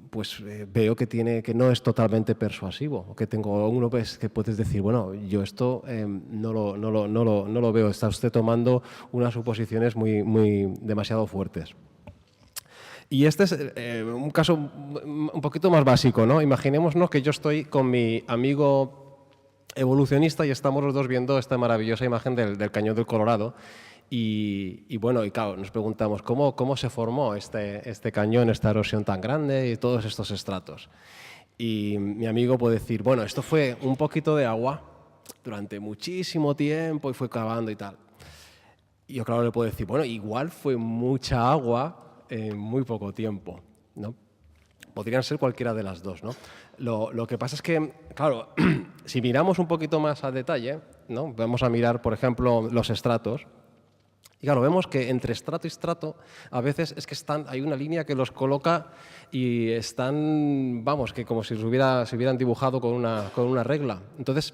pues veo que no es totalmente persuasivo, o que tengo uno pues, que puedes decir, bueno, yo esto no lo veo, está usted tomando unas suposiciones demasiado fuertes. Y este es un caso un poquito más básico, ¿no? Imaginémonos que yo estoy con mi amigo evolucionista y estamos los dos viendo esta maravillosa imagen del Cañón del Colorado. Y bueno, y claro, nos preguntamos cómo se formó este cañón, esta erosión tan grande y todos estos estratos. Y mi amigo puede decir, bueno, esto fue un poquito de agua durante muchísimo tiempo y fue cavando y tal. Y yo, claro, le puedo decir, bueno, igual fue mucha agua en muy poco tiempo, ¿no? Podrían ser cualquiera de las dos, ¿no? Lo que pasa es que, claro, si miramos un poquito más a detalle, ¿no? Vamos a mirar, por ejemplo, los estratos. Y claro, vemos que entre estrato y estrato a veces es que hay una línea que los coloca y están, vamos, que como si se hubieran dibujado con una regla. Entonces,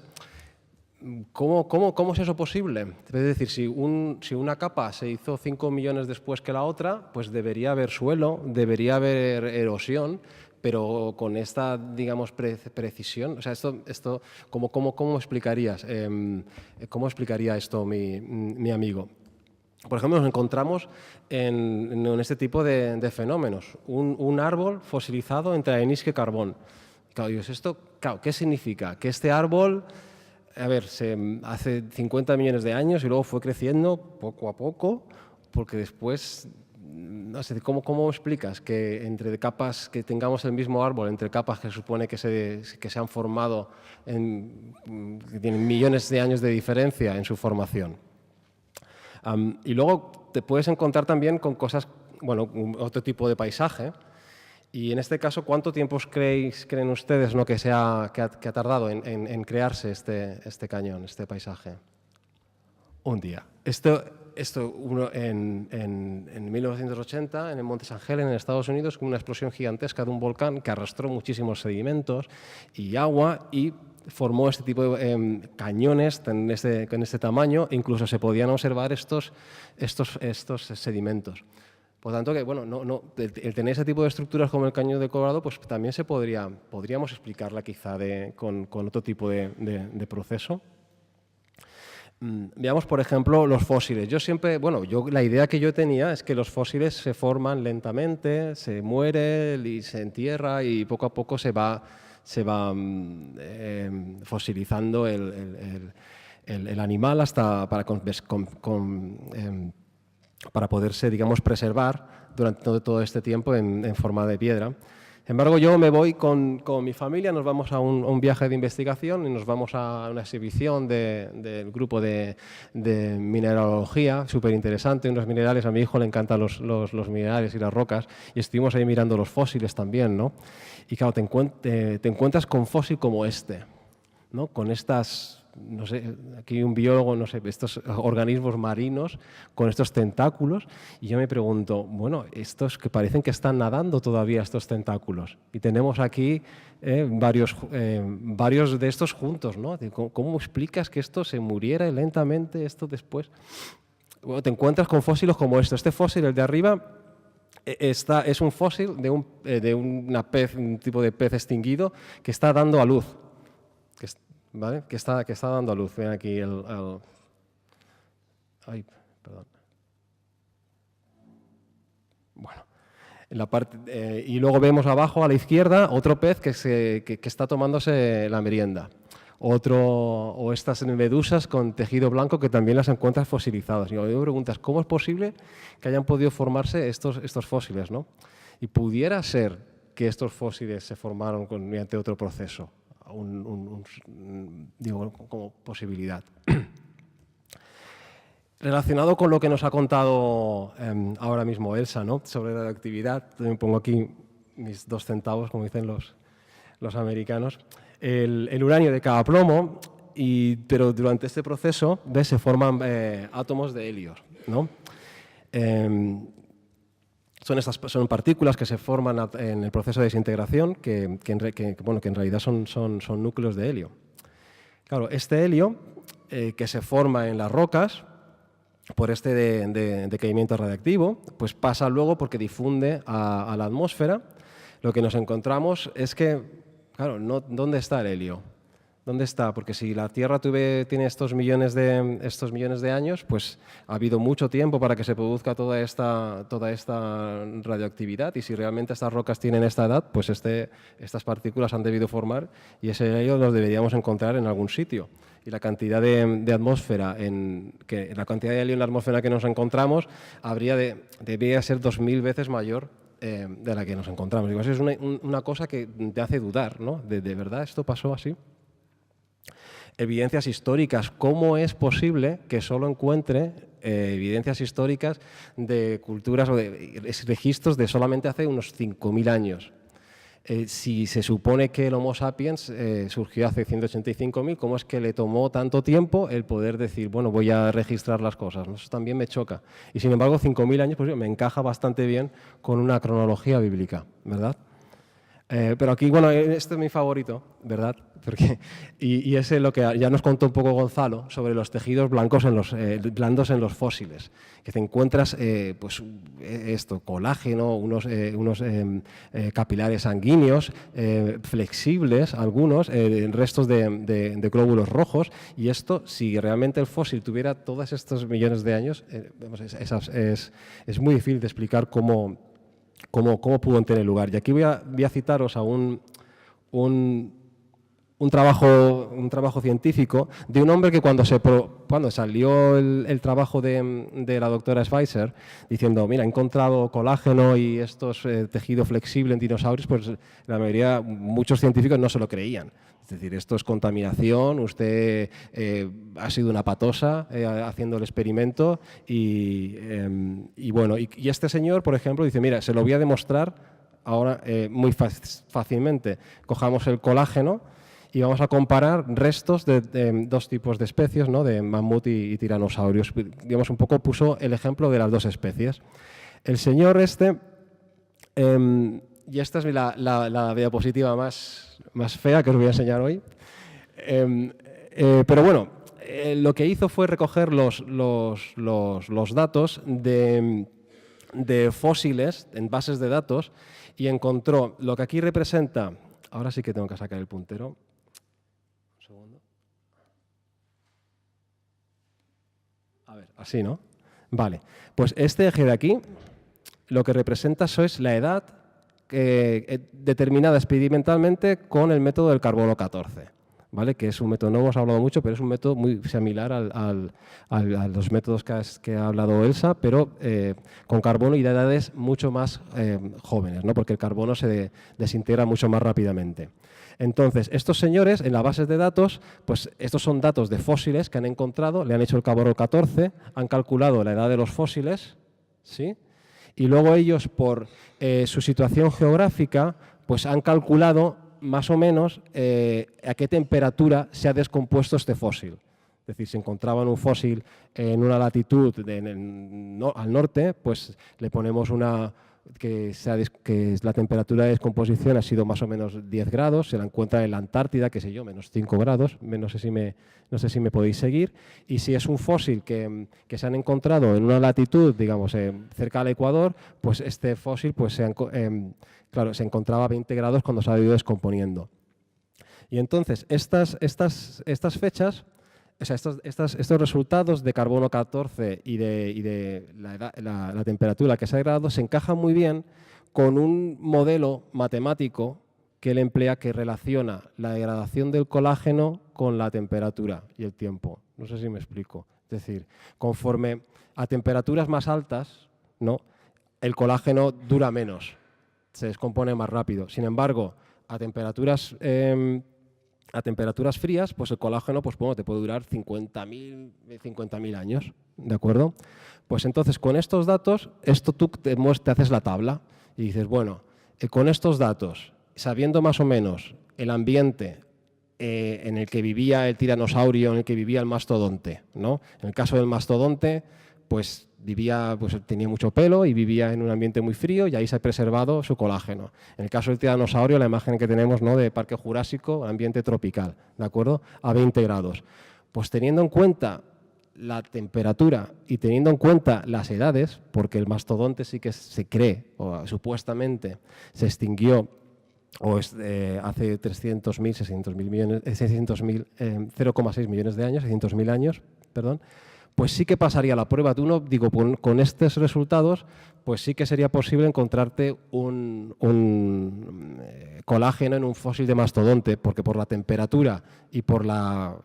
¿cómo es eso posible? Es decir, si una capa se hizo 5 millones después que la otra, pues debería haber suelo, debería haber erosión, pero con esta, digamos, precisión. O sea, esto ¿cómo explicarías? ¿Cómo explicaría esto mi amigo? Por ejemplo, nos encontramos en este tipo de fenómenos. Un árbol fosilizado entre arenisca y carbón. Claro, ¿qué significa? Que este árbol, a ver, hace 50 millones de años y luego fue creciendo poco a poco, porque después, no sé, ¿cómo explicas que entre capas, que tengamos el mismo árbol, entre capas que se supone que se han formado, que tienen millones de años de diferencia en su formación? Y luego te puedes encontrar también con cosas, bueno, otro tipo de paisaje. Y en este caso, ¿cuánto tiempo creen ustedes, ¿no?, que ha tardado en crearse este cañón, este paisaje? Un día. Esto esto en 1980, en el Monte San Helen, en Estados Unidos, con una explosión gigantesca de un volcán que arrastró muchísimos sedimentos y agua y formó este tipo de cañones con este tamaño, e incluso se podían observar estos sedimentos. Por tanto, que, bueno, el tener ese tipo de estructuras como el Cañón de Colorado, pues también podríamos explicarla quizá con otro tipo de proceso. Veamos, por ejemplo, los fósiles. La idea que yo tenía es que los fósiles se forman lentamente, se muere y se entierra y poco a poco se va fosilizando el animal para poderse, digamos, preservar durante todo este tiempo en forma de piedra. Sin embargo, yo me voy con mi familia, nos vamos a un viaje de investigación y nos vamos a una exhibición del grupo de mineralogía, súper interesante, unos minerales. A mi hijo le encantan los minerales y las rocas, y estuvimos ahí mirando los fósiles también, ¿no? Y claro, te encuentras con fósil como este, ¿no? Con estas, no sé, aquí un biólogo, no sé, estos organismos marinos con estos tentáculos, y yo me pregunto, bueno, estos que parecen que están nadando todavía, estos tentáculos, y tenemos aquí varios de estos juntos, ¿no? ¿Cómo explicas que esto se muriera lentamente, esto después? Bueno, te encuentras con fósiles como esto. Este fósil, el de arriba, es un fósil de un tipo de pez extinguido que está dando a luz. ¿Vale? Que está dando a luz. Ven aquí ay, perdón. Bueno, en la parte, y luego vemos abajo a la izquierda otro pez que está tomándose la merienda. O estas medusas con tejido blanco que también las encuentras fosilizadas. Y me preguntas, ¿cómo es posible que hayan podido formarse estos fósiles, ¿no? Y pudiera ser que estos fósiles se formaron mediante otro proceso. Digo, como posibilidad. Relacionado con lo que nos ha contado ahora mismo Elsa, ¿no? Sobre la radioactividad, también pongo aquí mis 2 centavos, como dicen los americanos. El uranio de cada plomo, pero durante este proceso se forman átomos de helio, ¿no? Son partículas que se forman en el proceso de desintegración que en realidad son núcleos de helio. Claro, este helio que se forma en las rocas por este decaimiento radiactivo, pues pasa luego porque difunde a la atmósfera. Lo que nos encontramos es que, claro, ¿dónde está el helio? ¿Dónde está? Porque si la Tierra tiene estos millones de años, pues ha habido mucho tiempo para que se produzca toda esta radioactividad, y si realmente estas rocas tienen esta edad, pues estas partículas han debido formar, y ese helio lo deberíamos encontrar en algún sitio. Y la cantidad de atmósfera, la cantidad de helio en la atmósfera que nos encontramos debería ser 2000 veces mayor de la que nos encontramos. Digo, eso es una cosa que te hace dudar, ¿no? ¿De verdad esto pasó así? Evidencias históricas. ¿Cómo es posible que solo encuentre evidencias históricas de culturas o de registros de solamente hace unos 5000 años? Si se supone que el Homo sapiens surgió hace 185.000, ¿cómo es que le tomó tanto tiempo el poder decir, bueno, voy a registrar las cosas? Eso también me choca. Y sin embargo, 5000 años pues, me encaja bastante bien con una cronología bíblica, ¿verdad? Pero aquí, bueno, este es mi favorito, ¿verdad? Y ese es lo que ya nos contó un poco Gonzalo sobre los tejidos blandos en los fósiles, que te encuentras colágeno, unos capilares sanguíneos, flexibles algunos, restos de glóbulos rojos, y esto, si realmente el fósil tuviera todos estos millones de años, es muy difícil de explicar cómo pudo tener lugar. Y aquí voy a citaros a un trabajo científico de un hombre que cuando salió el trabajo de la doctora Schweitzer diciendo, mira, he encontrado colágeno y estos tejido flexible en dinosaurios, pues muchos científicos no se lo creían. Es decir, esto es contaminación, usted ha sido una patosa haciendo el experimento y este señor, por ejemplo, dice, mira, se lo voy a demostrar ahora muy fácilmente. Cojamos el colágeno y vamos a comparar restos de dos tipos de especies, ¿no? De mamut y tiranosaurios. Digamos, un poco puso el ejemplo de las dos especies. El señor y esta es la diapositiva más fea que os voy a enseñar hoy. Pero bueno, lo que hizo fue recoger los datos de fósiles en bases de datos y encontró lo que aquí representa. Ahora sí que tengo que sacar el puntero. Un segundo. A ver, así, ¿no? Vale, pues este eje de aquí lo que representa eso es la edad determinada experimentalmente con el método del carbono 14, ¿vale? Que es un método, no hemos hablado mucho, pero es un método muy similar a los métodos que ha hablado Elsa, pero con carbono y de edades mucho más jóvenes, ¿no? Porque el carbono se desintegra mucho más rápidamente. Entonces, estos señores en las bases de datos, pues estos son datos de fósiles que han encontrado, le han hecho el carbono 14, han calculado la edad de los fósiles, ¿sí? Y luego ellos, por su situación geográfica, pues han calculado más o menos a qué temperatura se ha descompuesto este fósil. Es decir, si encontraban un fósil en una latitud al norte, pues le ponemos que la temperatura de descomposición ha sido más o menos 10 grados, se la encuentra en la Antártida, qué sé yo, menos 5 grados, no sé si me podéis seguir, y si es un fósil que se han encontrado en una latitud, digamos, cerca al Ecuador, pues este fósil pues, claro, se encontraba a 20 grados cuando se ha ido descomponiendo. Y entonces, estas fechas, o sea, estos resultados de carbono 14 y de la temperatura que se ha degradado se encajan muy bien con un modelo matemático que él emplea que relaciona la degradación del colágeno con la temperatura y el tiempo. No sé si me explico. Es decir, conforme a temperaturas más altas, ¿no? El colágeno dura menos, se descompone más rápido. Sin embargo, a temperaturas frías, pues el colágeno pues, bueno, te puede durar 50.000 años, ¿de acuerdo? Pues entonces, con estos datos, tú te haces la tabla y dices, bueno, con estos datos, sabiendo más o menos el ambiente en el que vivía el tiranosaurio, en el que vivía el mastodonte, ¿no? En el caso del mastodonte, pues tenía mucho pelo y vivía en un ambiente muy frío y ahí se ha preservado su colágeno. En el caso del tiranosaurio, la imagen que tenemos, ¿no? De Parque Jurásico, ambiente tropical, ¿de acuerdo? A 20 grados. Pues teniendo en cuenta la temperatura y teniendo en cuenta las edades, porque el mastodonte sí que se cree, o supuestamente se extinguió hace 300.000, 0,6 millones de años, 600.000 años, perdón, pues sí que pasaría la prueba. Con estos resultados, pues sí que sería posible encontrarte un colágeno en un fósil de mastodonte, porque por la temperatura y por la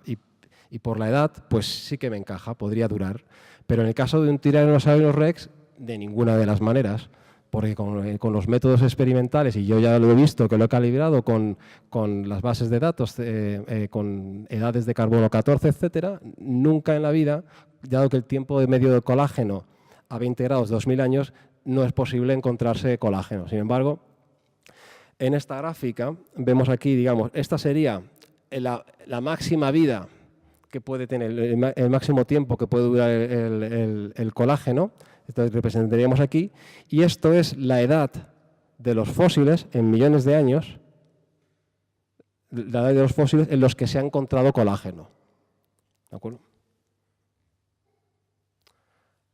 edad, pues sí que me encaja, podría durar. Pero en el caso de un Tyrannosaurus rex, de ninguna de las maneras, porque con los métodos experimentales, y yo ya lo he visto, que lo he calibrado con las bases de datos, con edades de carbono 14, etcétera, nunca en la vida, dado que el tiempo de medio de colágeno a 20 grados, 2000 años, no es posible encontrarse colágeno. Sin embargo, en esta gráfica vemos aquí, digamos, esta sería la máxima vida que puede tener, el máximo tiempo que puede durar el colágeno. Entonces representaríamos aquí, y esto es la edad de los fósiles en millones de años, la edad de los fósiles en los que se ha encontrado colágeno. ¿De acuerdo?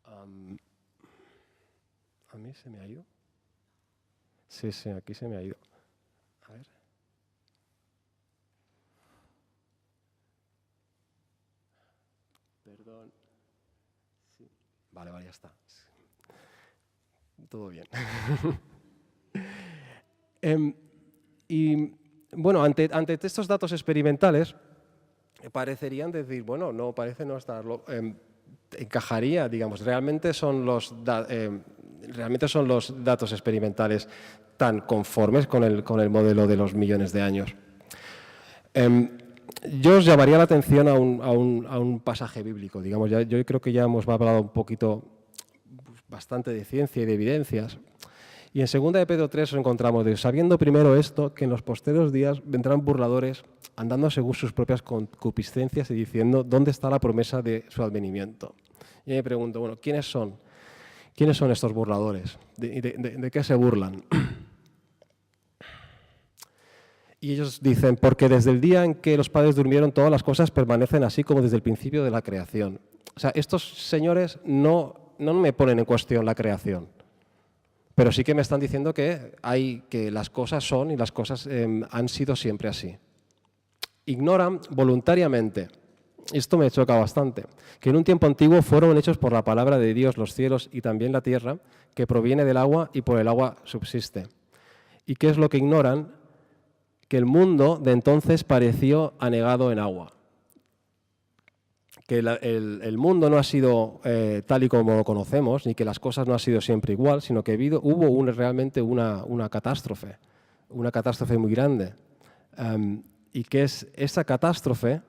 ¿A mí se me ha ido? Sí, aquí se me ha ido. A ver. Perdón. Sí. Vale, ya está. Todo bien. Y bueno, ante estos datos experimentales, parecerían decir, bueno, no parece no estarlo. Encajaría, digamos, realmente son los datos experimentales tan conformes con el modelo de los millones de años. Yo os llamaría la atención a un pasaje bíblico, digamos. Yo creo que ya hemos hablado un poquito, bastante de ciencia y de evidencias, Y en 2 de Pedro 3 encontramos de sabiendo primero esto, que en los posteros días vendrán burladores andando según sus propias concupiscencias y diciendo ¿dónde está la promesa de su advenimiento? Y me pregunto, bueno, ¿quiénes son estos burladores? ¿De qué se burlan? Y ellos dicen, porque desde el día en que los padres durmieron, todas las cosas permanecen así como desde el principio de la creación. O sea, estos señores no me ponen en cuestión la creación, pero sí que me están diciendo que las cosas son y las cosas han sido siempre así. Ignoran voluntariamente, esto me choca bastante, que en un tiempo antiguo fueron hechos por la palabra de Dios los cielos y también la tierra, que proviene del agua y por el agua subsiste. ¿Y qué es lo que ignoran? Que el mundo de entonces pareció anegado en agua. Que el mundo no ha sido tal y como lo conocemos, ni que las cosas no han sido siempre igual, sino que hubo realmente una catástrofe muy grande. Y que es esa catástrofe,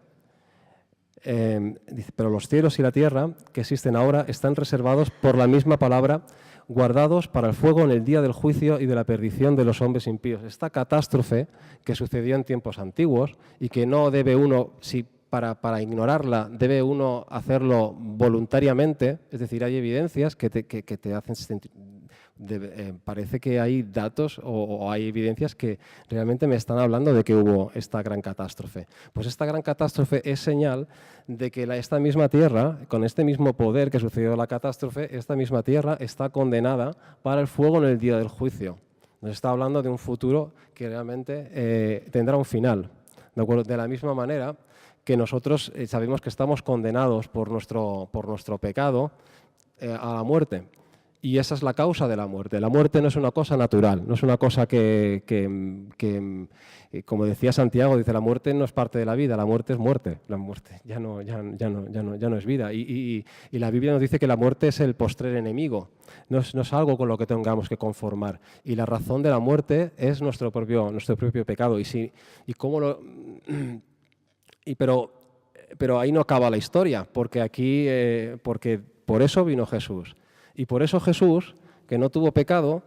dice, pero los cielos y la tierra que existen ahora están reservados por la misma palabra, guardados para el fuego en el día del juicio y de la perdición de los hombres impíos. Esta catástrofe que sucedió en tiempos antiguos y que no debe uno, si para ignorarla, debe uno hacerlo voluntariamente, es decir, hay evidencias que te hacen sentir... parece que hay datos o hay evidencias que realmente me están hablando de que hubo esta gran catástrofe. Pues esta gran catástrofe es señal de que esta misma tierra, con este mismo poder que sucedió la catástrofe, esta misma tierra está condenada para el fuego en el día del juicio. Nos está hablando de un futuro que realmente tendrá un final. ¿De acuerdo? De la misma manera que nosotros sabemos que estamos condenados por nuestro pecado a la muerte. Y esa es la causa de la muerte. La muerte no es una cosa natural, no es una cosa que como decía Santiago, dice, la muerte no es parte de la vida, la muerte es muerte. La muerte ya no es vida. Y la Biblia nos dice que la muerte es el postrer enemigo, no es algo con lo que tengamos que conformar. Y la razón de la muerte es nuestro propio pecado. Pero ahí no acaba la historia, porque por eso vino Jesús. Y por eso Jesús, que no tuvo pecado,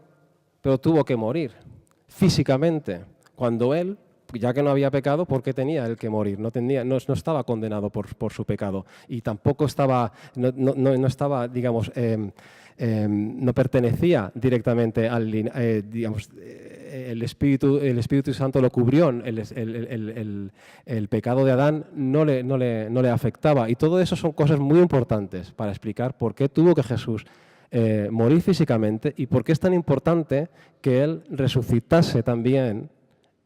pero tuvo que morir físicamente. Cuando él, ya que no había pecado, ¿por qué tenía él que morir? No estaba condenado por su pecado. Y tampoco estaba, digamos, no pertenecía directamente al, digamos, el Espíritu Santo lo cubrió, el pecado de Adán no le afectaba. Y todo eso son cosas muy importantes para explicar por qué tuvo que Jesús morir físicamente y por qué es tan importante que Él resucitase también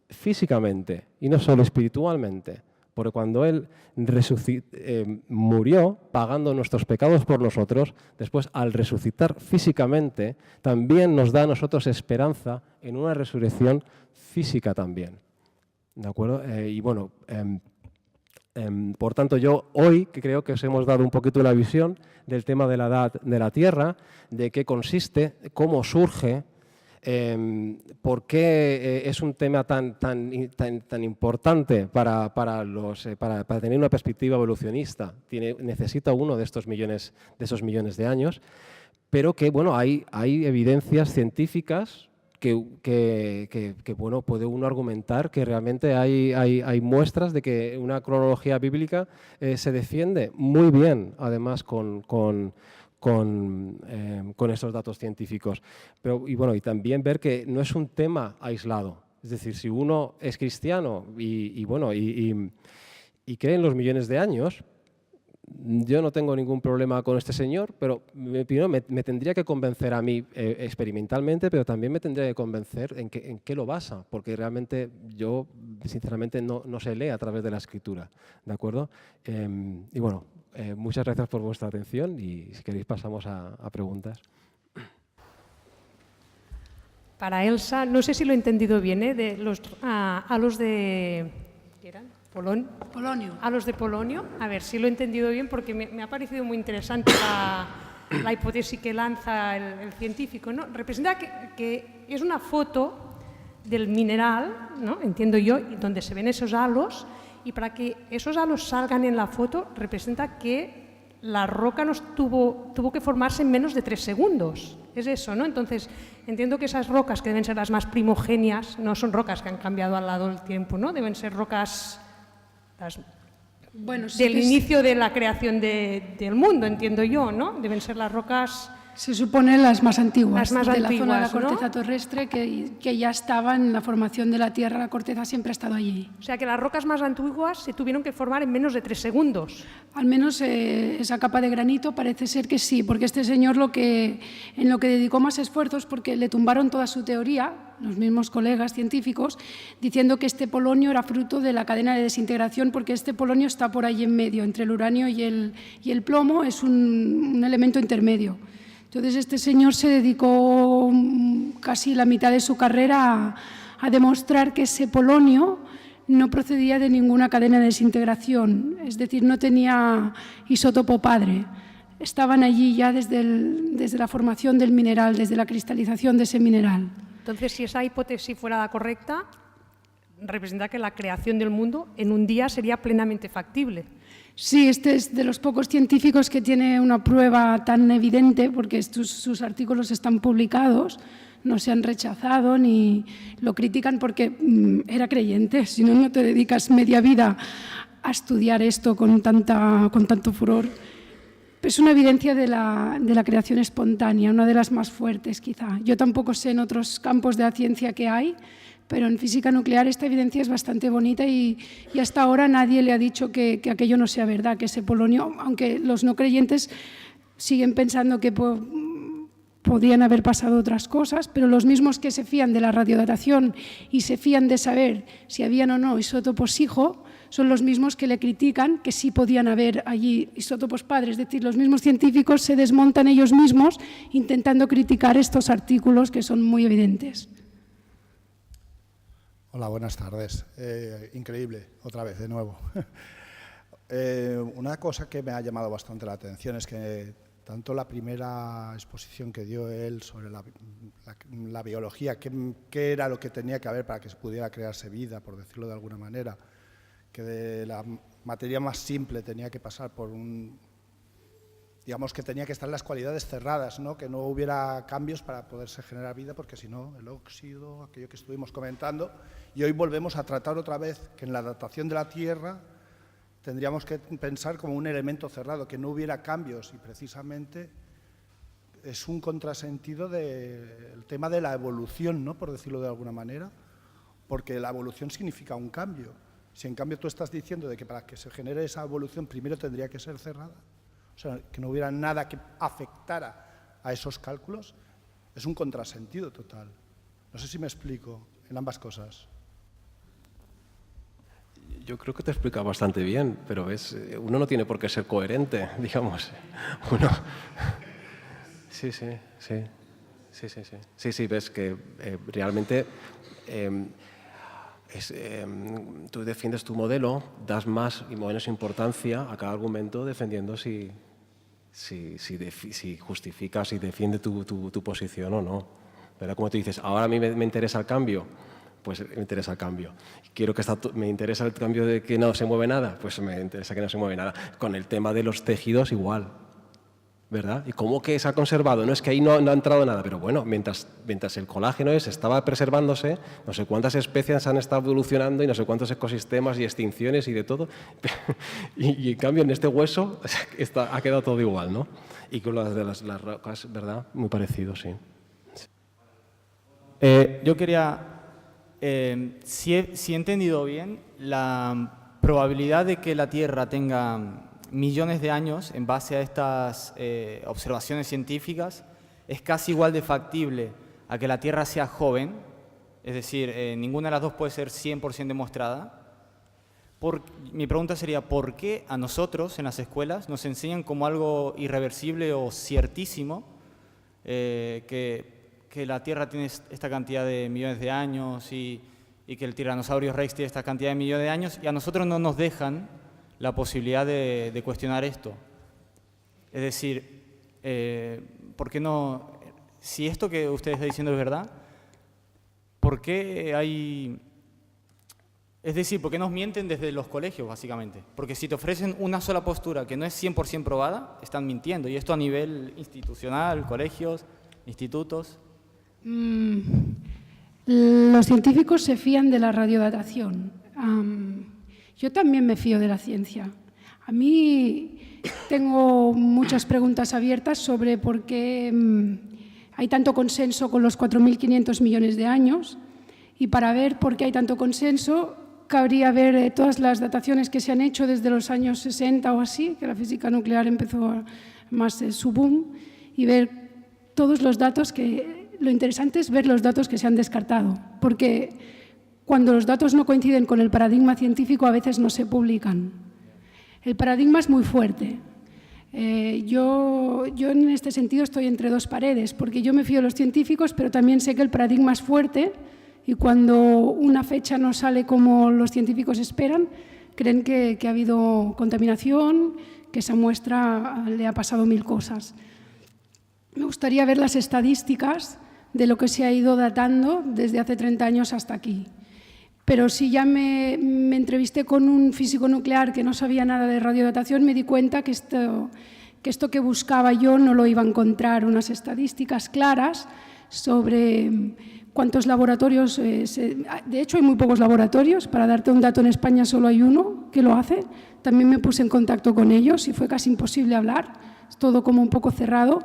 físicamente y no solo espiritualmente. Porque cuando Él murió pagando nuestros pecados por nosotros, después al resucitar físicamente también nos da a nosotros esperanza en una resurrección física también. ¿De acuerdo? Y bueno, por tanto, yo hoy que creo que os hemos dado un poquito la visión del tema de la edad de la Tierra, de qué consiste, cómo surge, por qué es un tema tan importante para tener una perspectiva evolucionista. Necesita uno de esos millones de años, pero que bueno, hay evidencias científicas que bueno, puede uno argumentar que realmente hay muestras de que una cronología bíblica se defiende muy bien, además con estos datos científicos. Y también ver que no es un tema aislado. Es decir, si uno es cristiano y cree en los millones de años, yo no tengo ningún problema con este señor, pero primero me tendría que convencer a mí experimentalmente, pero también me tendría que convencer en qué lo basa, porque realmente yo, sinceramente, no se lee a través de la Escritura, ¿de acuerdo? Y bueno, muchas gracias por vuestra atención y si queréis pasamos a preguntas. Para Elsa, no sé si lo he entendido bien, a los de... ¿qué eran? Polonio. A los de Polonio, a ver si lo he entendido bien, porque me ha parecido muy interesante la hipótesis que lanza el científico, ¿no? Representa que es una foto del mineral, ¿no? Entiendo yo, donde se ven esos halos, y para que esos halos salgan en la foto representa que la roca tuvo que formarse en menos de 3 segundos. Es eso, ¿no? Entonces, entiendo que esas rocas, que deben ser las más primogenias, no son rocas que han cambiado al lado del tiempo, ¿no? Deben ser rocas del inicio de la creación del mundo, entiendo yo, ¿no? Deben ser las rocas... Se supone las más antiguas, la zona de la corteza ¿no? terrestre, que ya estaban en la formación de la Tierra, la corteza siempre ha estado allí. O sea, que las rocas más antiguas se tuvieron que formar en menos de 3 segundos. Al menos esa capa de granito parece ser que sí, porque este señor en lo que dedicó más esfuerzos, porque le tumbaron toda su teoría, los mismos colegas científicos, diciendo que este polonio era fruto de la cadena de desintegración, porque este polonio está por ahí en medio, entre el uranio y el plomo, es un elemento intermedio. Entonces, este señor se dedicó casi la mitad de su carrera a demostrar que ese polonio no procedía de ninguna cadena de desintegración, es decir, no tenía isótopo padre. Estaban allí ya desde la formación del mineral, desde la cristalización de ese mineral. Entonces, si esa hipótesis fuera la correcta, representa que la creación del mundo en un día sería plenamente factible. Sí, este es de los pocos científicos que tiene una prueba tan evidente, porque sus artículos están publicados, no se han rechazado ni lo critican porque era creyente, si no, no te dedicas media vida a estudiar esto con tanto furor. Es una evidencia de la creación espontánea, una de las más fuertes quizá. Yo tampoco sé en otros campos de la ciencia que hay, pero en física nuclear esta evidencia es bastante bonita y hasta ahora nadie le ha dicho que aquello no sea verdad, que ese polonio, aunque los no creyentes siguen pensando que podrían haber pasado otras cosas, pero los mismos que se fían de la radiodatación y se fían de saber si habían o no isótopos hijo, son los mismos que le critican que sí podían haber allí isótopos padres. Es decir, los mismos científicos se desmontan ellos mismos intentando criticar estos artículos que son muy evidentes. Hola, buenas tardes. Increíble, otra vez, de nuevo. Una cosa que me ha llamado bastante la atención es que tanto la primera exposición que dio él sobre la biología, qué era lo que tenía que haber para que se pudiera crearse vida, por decirlo de alguna manera, que de la materia más simple tenía que pasar por digamos que tenía que estar las cualidades cerradas, ¿no? Que no hubiera cambios para poderse generar vida, porque si no, el óxido, aquello que estuvimos comentando, y hoy volvemos a tratar otra vez que en la datación de la Tierra tendríamos que pensar como un elemento cerrado, que no hubiera cambios, y precisamente es un contrasentido del tema de la evolución, ¿no? Por decirlo de alguna manera, porque la evolución significa un cambio. Si en cambio tú estás diciendo de que para que se genere esa evolución primero tendría que ser cerrada, o sea, que no hubiera nada que afectara a esos cálculos, es un contrasentido total. No sé si me explico en ambas cosas. Yo creo que te explica bastante bien, pero ves, uno no tiene por qué ser coherente, digamos. Uno... Sí, ves que realmente tú defiendes tu modelo, das más y menos importancia a cada argumento defendiendo si justificas y defiende tu posición o no. ¿Verdad? Como tú dices, ahora a mí me interesa el cambio, pues me interesa el cambio. Quiero que me interesa el cambio de que no se mueve nada, pues me interesa que no se mueve nada. Con el tema de los tejidos igual, ¿verdad? ¿Y cómo que se ha conservado? No es que ahí no ha entrado nada, pero bueno, mientras el colágeno estaba preservándose, no sé cuántas especies han estado evolucionando y no sé cuántos ecosistemas y extinciones y de todo, y en cambio en este hueso ha quedado todo igual, ¿no? Y con las rocas, ¿verdad? Muy parecido, sí. Yo quería, si he entendido bien, la probabilidad de que la Tierra tenga millones de años en base a estas observaciones científicas es casi igual de factible a que la Tierra sea joven, es decir, ninguna de las dos puede ser 100% demostrada. Mi pregunta sería, ¿por qué a nosotros en las escuelas nos enseñan como algo irreversible o ciertísimo que la Tierra tiene esta cantidad de millones de años y que el tiranosaurio Rex tiene esta cantidad de millones de años, y a nosotros no nos dejan la posibilidad de cuestionar esto? Es decir, ¿por qué no? Si esto que usted está diciendo es verdad, ¿por qué hay Es decir, ¿por qué nos mienten desde los colegios, básicamente? Porque si te ofrecen una sola postura que no es 100% probada, están mintiendo. Y esto a nivel institucional, colegios, institutos. Los científicos se fían de la radiodatación. Yo también me fío de la ciencia. A mí tengo muchas preguntas abiertas sobre por qué hay tanto consenso con los 4.500 millones de años, y para ver por qué hay tanto consenso cabría ver todas las dataciones que se han hecho desde los años 60 o así, que la física nuclear empezó más su boom, y ver todos los datos que... Lo interesante es ver los datos que se han descartado, porque cuando los datos no coinciden con el paradigma científico a veces no se publican. El paradigma es muy fuerte. Yo en este sentido estoy entre dos paredes, porque yo me fío de los científicos, pero también sé que el paradigma es fuerte y cuando una fecha no sale como los científicos esperan, creen que ha habido contaminación, que esa muestra le ha pasado 1000 cosas. Me gustaría ver las estadísticas de lo que se ha ido datando desde hace 30 años hasta aquí. Pero si ya me entrevisté con un físico nuclear que no sabía nada de radiodatación, me di cuenta que esto que buscaba yo no lo iba a encontrar, unas estadísticas claras sobre cuántos laboratorios, de hecho hay muy pocos laboratorios, para darte un dato en España solo hay uno que lo hace, también me puse en contacto con ellos y fue casi imposible hablar, es todo como un poco cerrado.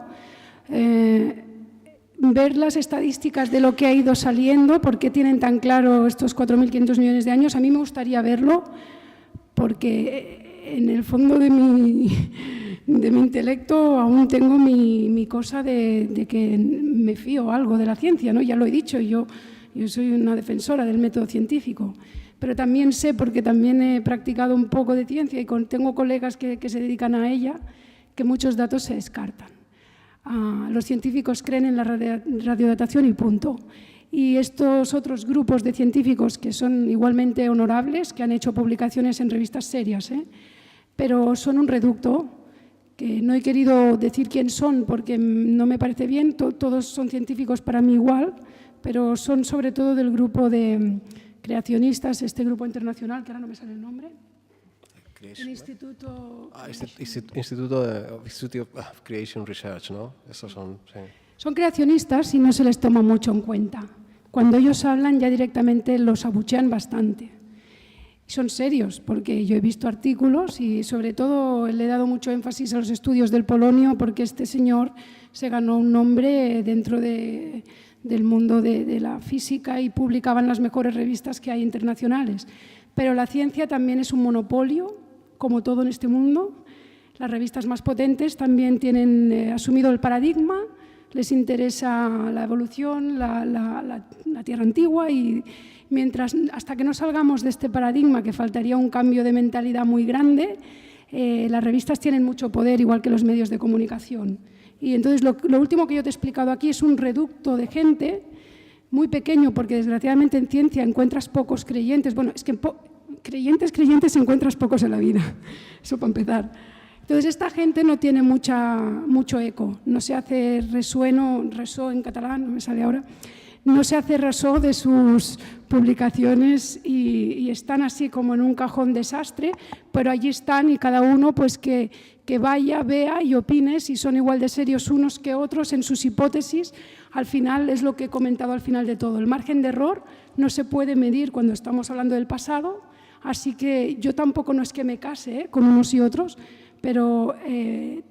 Ver las estadísticas de lo que ha ido saliendo, por qué tienen tan claro estos 4.500 millones de años, a mí me gustaría verlo porque en el fondo de mi intelecto aún tengo mi cosa de que me fío algo de la ciencia, ¿no? Ya lo he dicho, yo soy una defensora del método científico, pero también sé, porque también he practicado un poco de ciencia y tengo colegas que se dedican a ella, que muchos datos se descartan. Los científicos creen en la radiodatación y punto. Y estos otros grupos de científicos que son igualmente honorables, que han hecho publicaciones en revistas serias, pero son un reducto, que no he querido decir quién son porque no me parece bien, todos son científicos para mí igual, pero son sobre todo del grupo de creacionistas, este grupo internacional, que ahora no me sale el nombre. El Instituto... Institute of Creation Research, ¿no? Esos son, sí. Son creacionistas y no se les toma mucho en cuenta. Cuando ellos hablan ya directamente los abuchean bastante. Son serios, porque yo he visto artículos y sobre todo le he dado mucho énfasis a los estudios del polonio porque este señor se ganó un nombre dentro del mundo de la física y publicaba en las mejores revistas que hay internacionales. Pero la ciencia también es un monopolio, como todo en este mundo. Las revistas más potentes también tienen asumido el paradigma, les interesa la evolución, la Tierra antigua y hasta que no salgamos de este paradigma, que faltaría un cambio de mentalidad muy grande, las revistas tienen mucho poder, igual que los medios de comunicación. Y entonces lo último que yo te he explicado aquí es un reducto de gente muy pequeño, porque desgraciadamente en ciencia encuentras pocos creyentes. Bueno, es que creyentes encuentras pocos en la vida, eso para empezar. Entonces esta gente no tiene mucho eco, no se hace resó en catalán, no me sale ahora, no se hace resó de sus publicaciones y están así como en un cajón desastre, pero allí están y cada uno pues que vaya, vea y opine si son igual de serios unos que otros en sus hipótesis. Al final es lo que he comentado al final de todo, el margen de error no se puede medir cuando estamos hablando del pasado, así que yo tampoco no es que me case con unos y otros, pero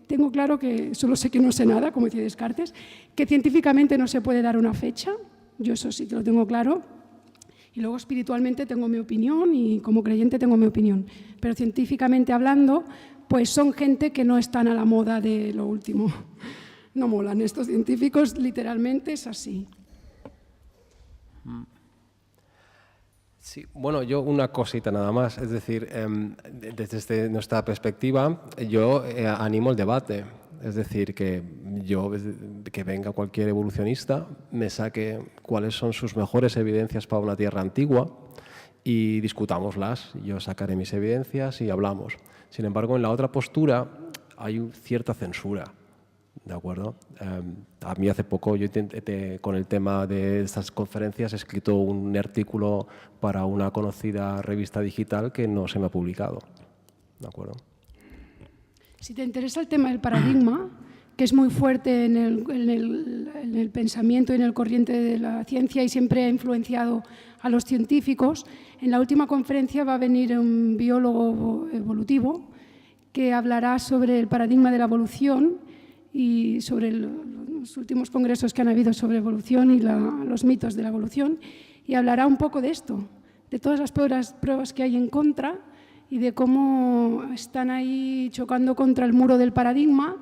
tengo claro que solo sé que no sé nada, como decía Descartes, que científicamente no se puede dar una fecha, yo eso sí que lo tengo claro, y luego espiritualmente tengo mi opinión y como creyente tengo mi opinión, pero científicamente hablando, pues son gente que no están a la moda de lo último, no molan, estos científicos literalmente es así. Sí, bueno, yo una cosita nada más, es decir, desde nuestra perspectiva, yo animo el debate, es decir, que venga cualquier evolucionista, me saque cuáles son sus mejores evidencias para una Tierra antigua y discutámoslas, yo sacaré mis evidencias y hablamos. Sin embargo, en la otra postura hay cierta censura, ¿De acuerdo? A mí hace poco, yo con el tema de estas conferencias, he escrito un artículo para una conocida revista digital que no se me ha publicado. ¿De acuerdo? Si te interesa el tema del paradigma, que es muy fuerte en el pensamiento y en el corriente de la ciencia y siempre ha influenciado a los científicos, en la última conferencia va a venir un biólogo evolutivo que hablará sobre el paradigma de la evolución y sobre los últimos congresos que han habido sobre evolución y los mitos de la evolución, y hablará un poco de esto, de todas las pruebas que hay en contra y de cómo están ahí chocando contra el muro del paradigma,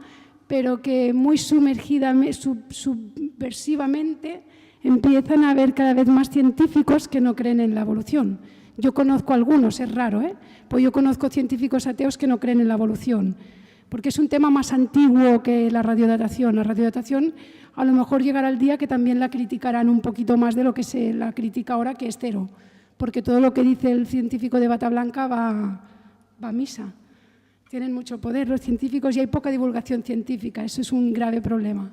pero que muy subversivamente empiezan a haber cada vez más científicos que no creen en la evolución. Yo conozco algunos, es raro, pues yo conozco científicos ateos que no creen en la evolución, porque es un tema más antiguo que la radiodatación. La radiodatación a lo mejor llegará el día que también la criticarán un poquito más de lo que se la critica ahora, que es cero, porque todo lo que dice el científico de bata blanca va a misa. Tienen mucho poder los científicos y hay poca divulgación científica, eso es un grave problema.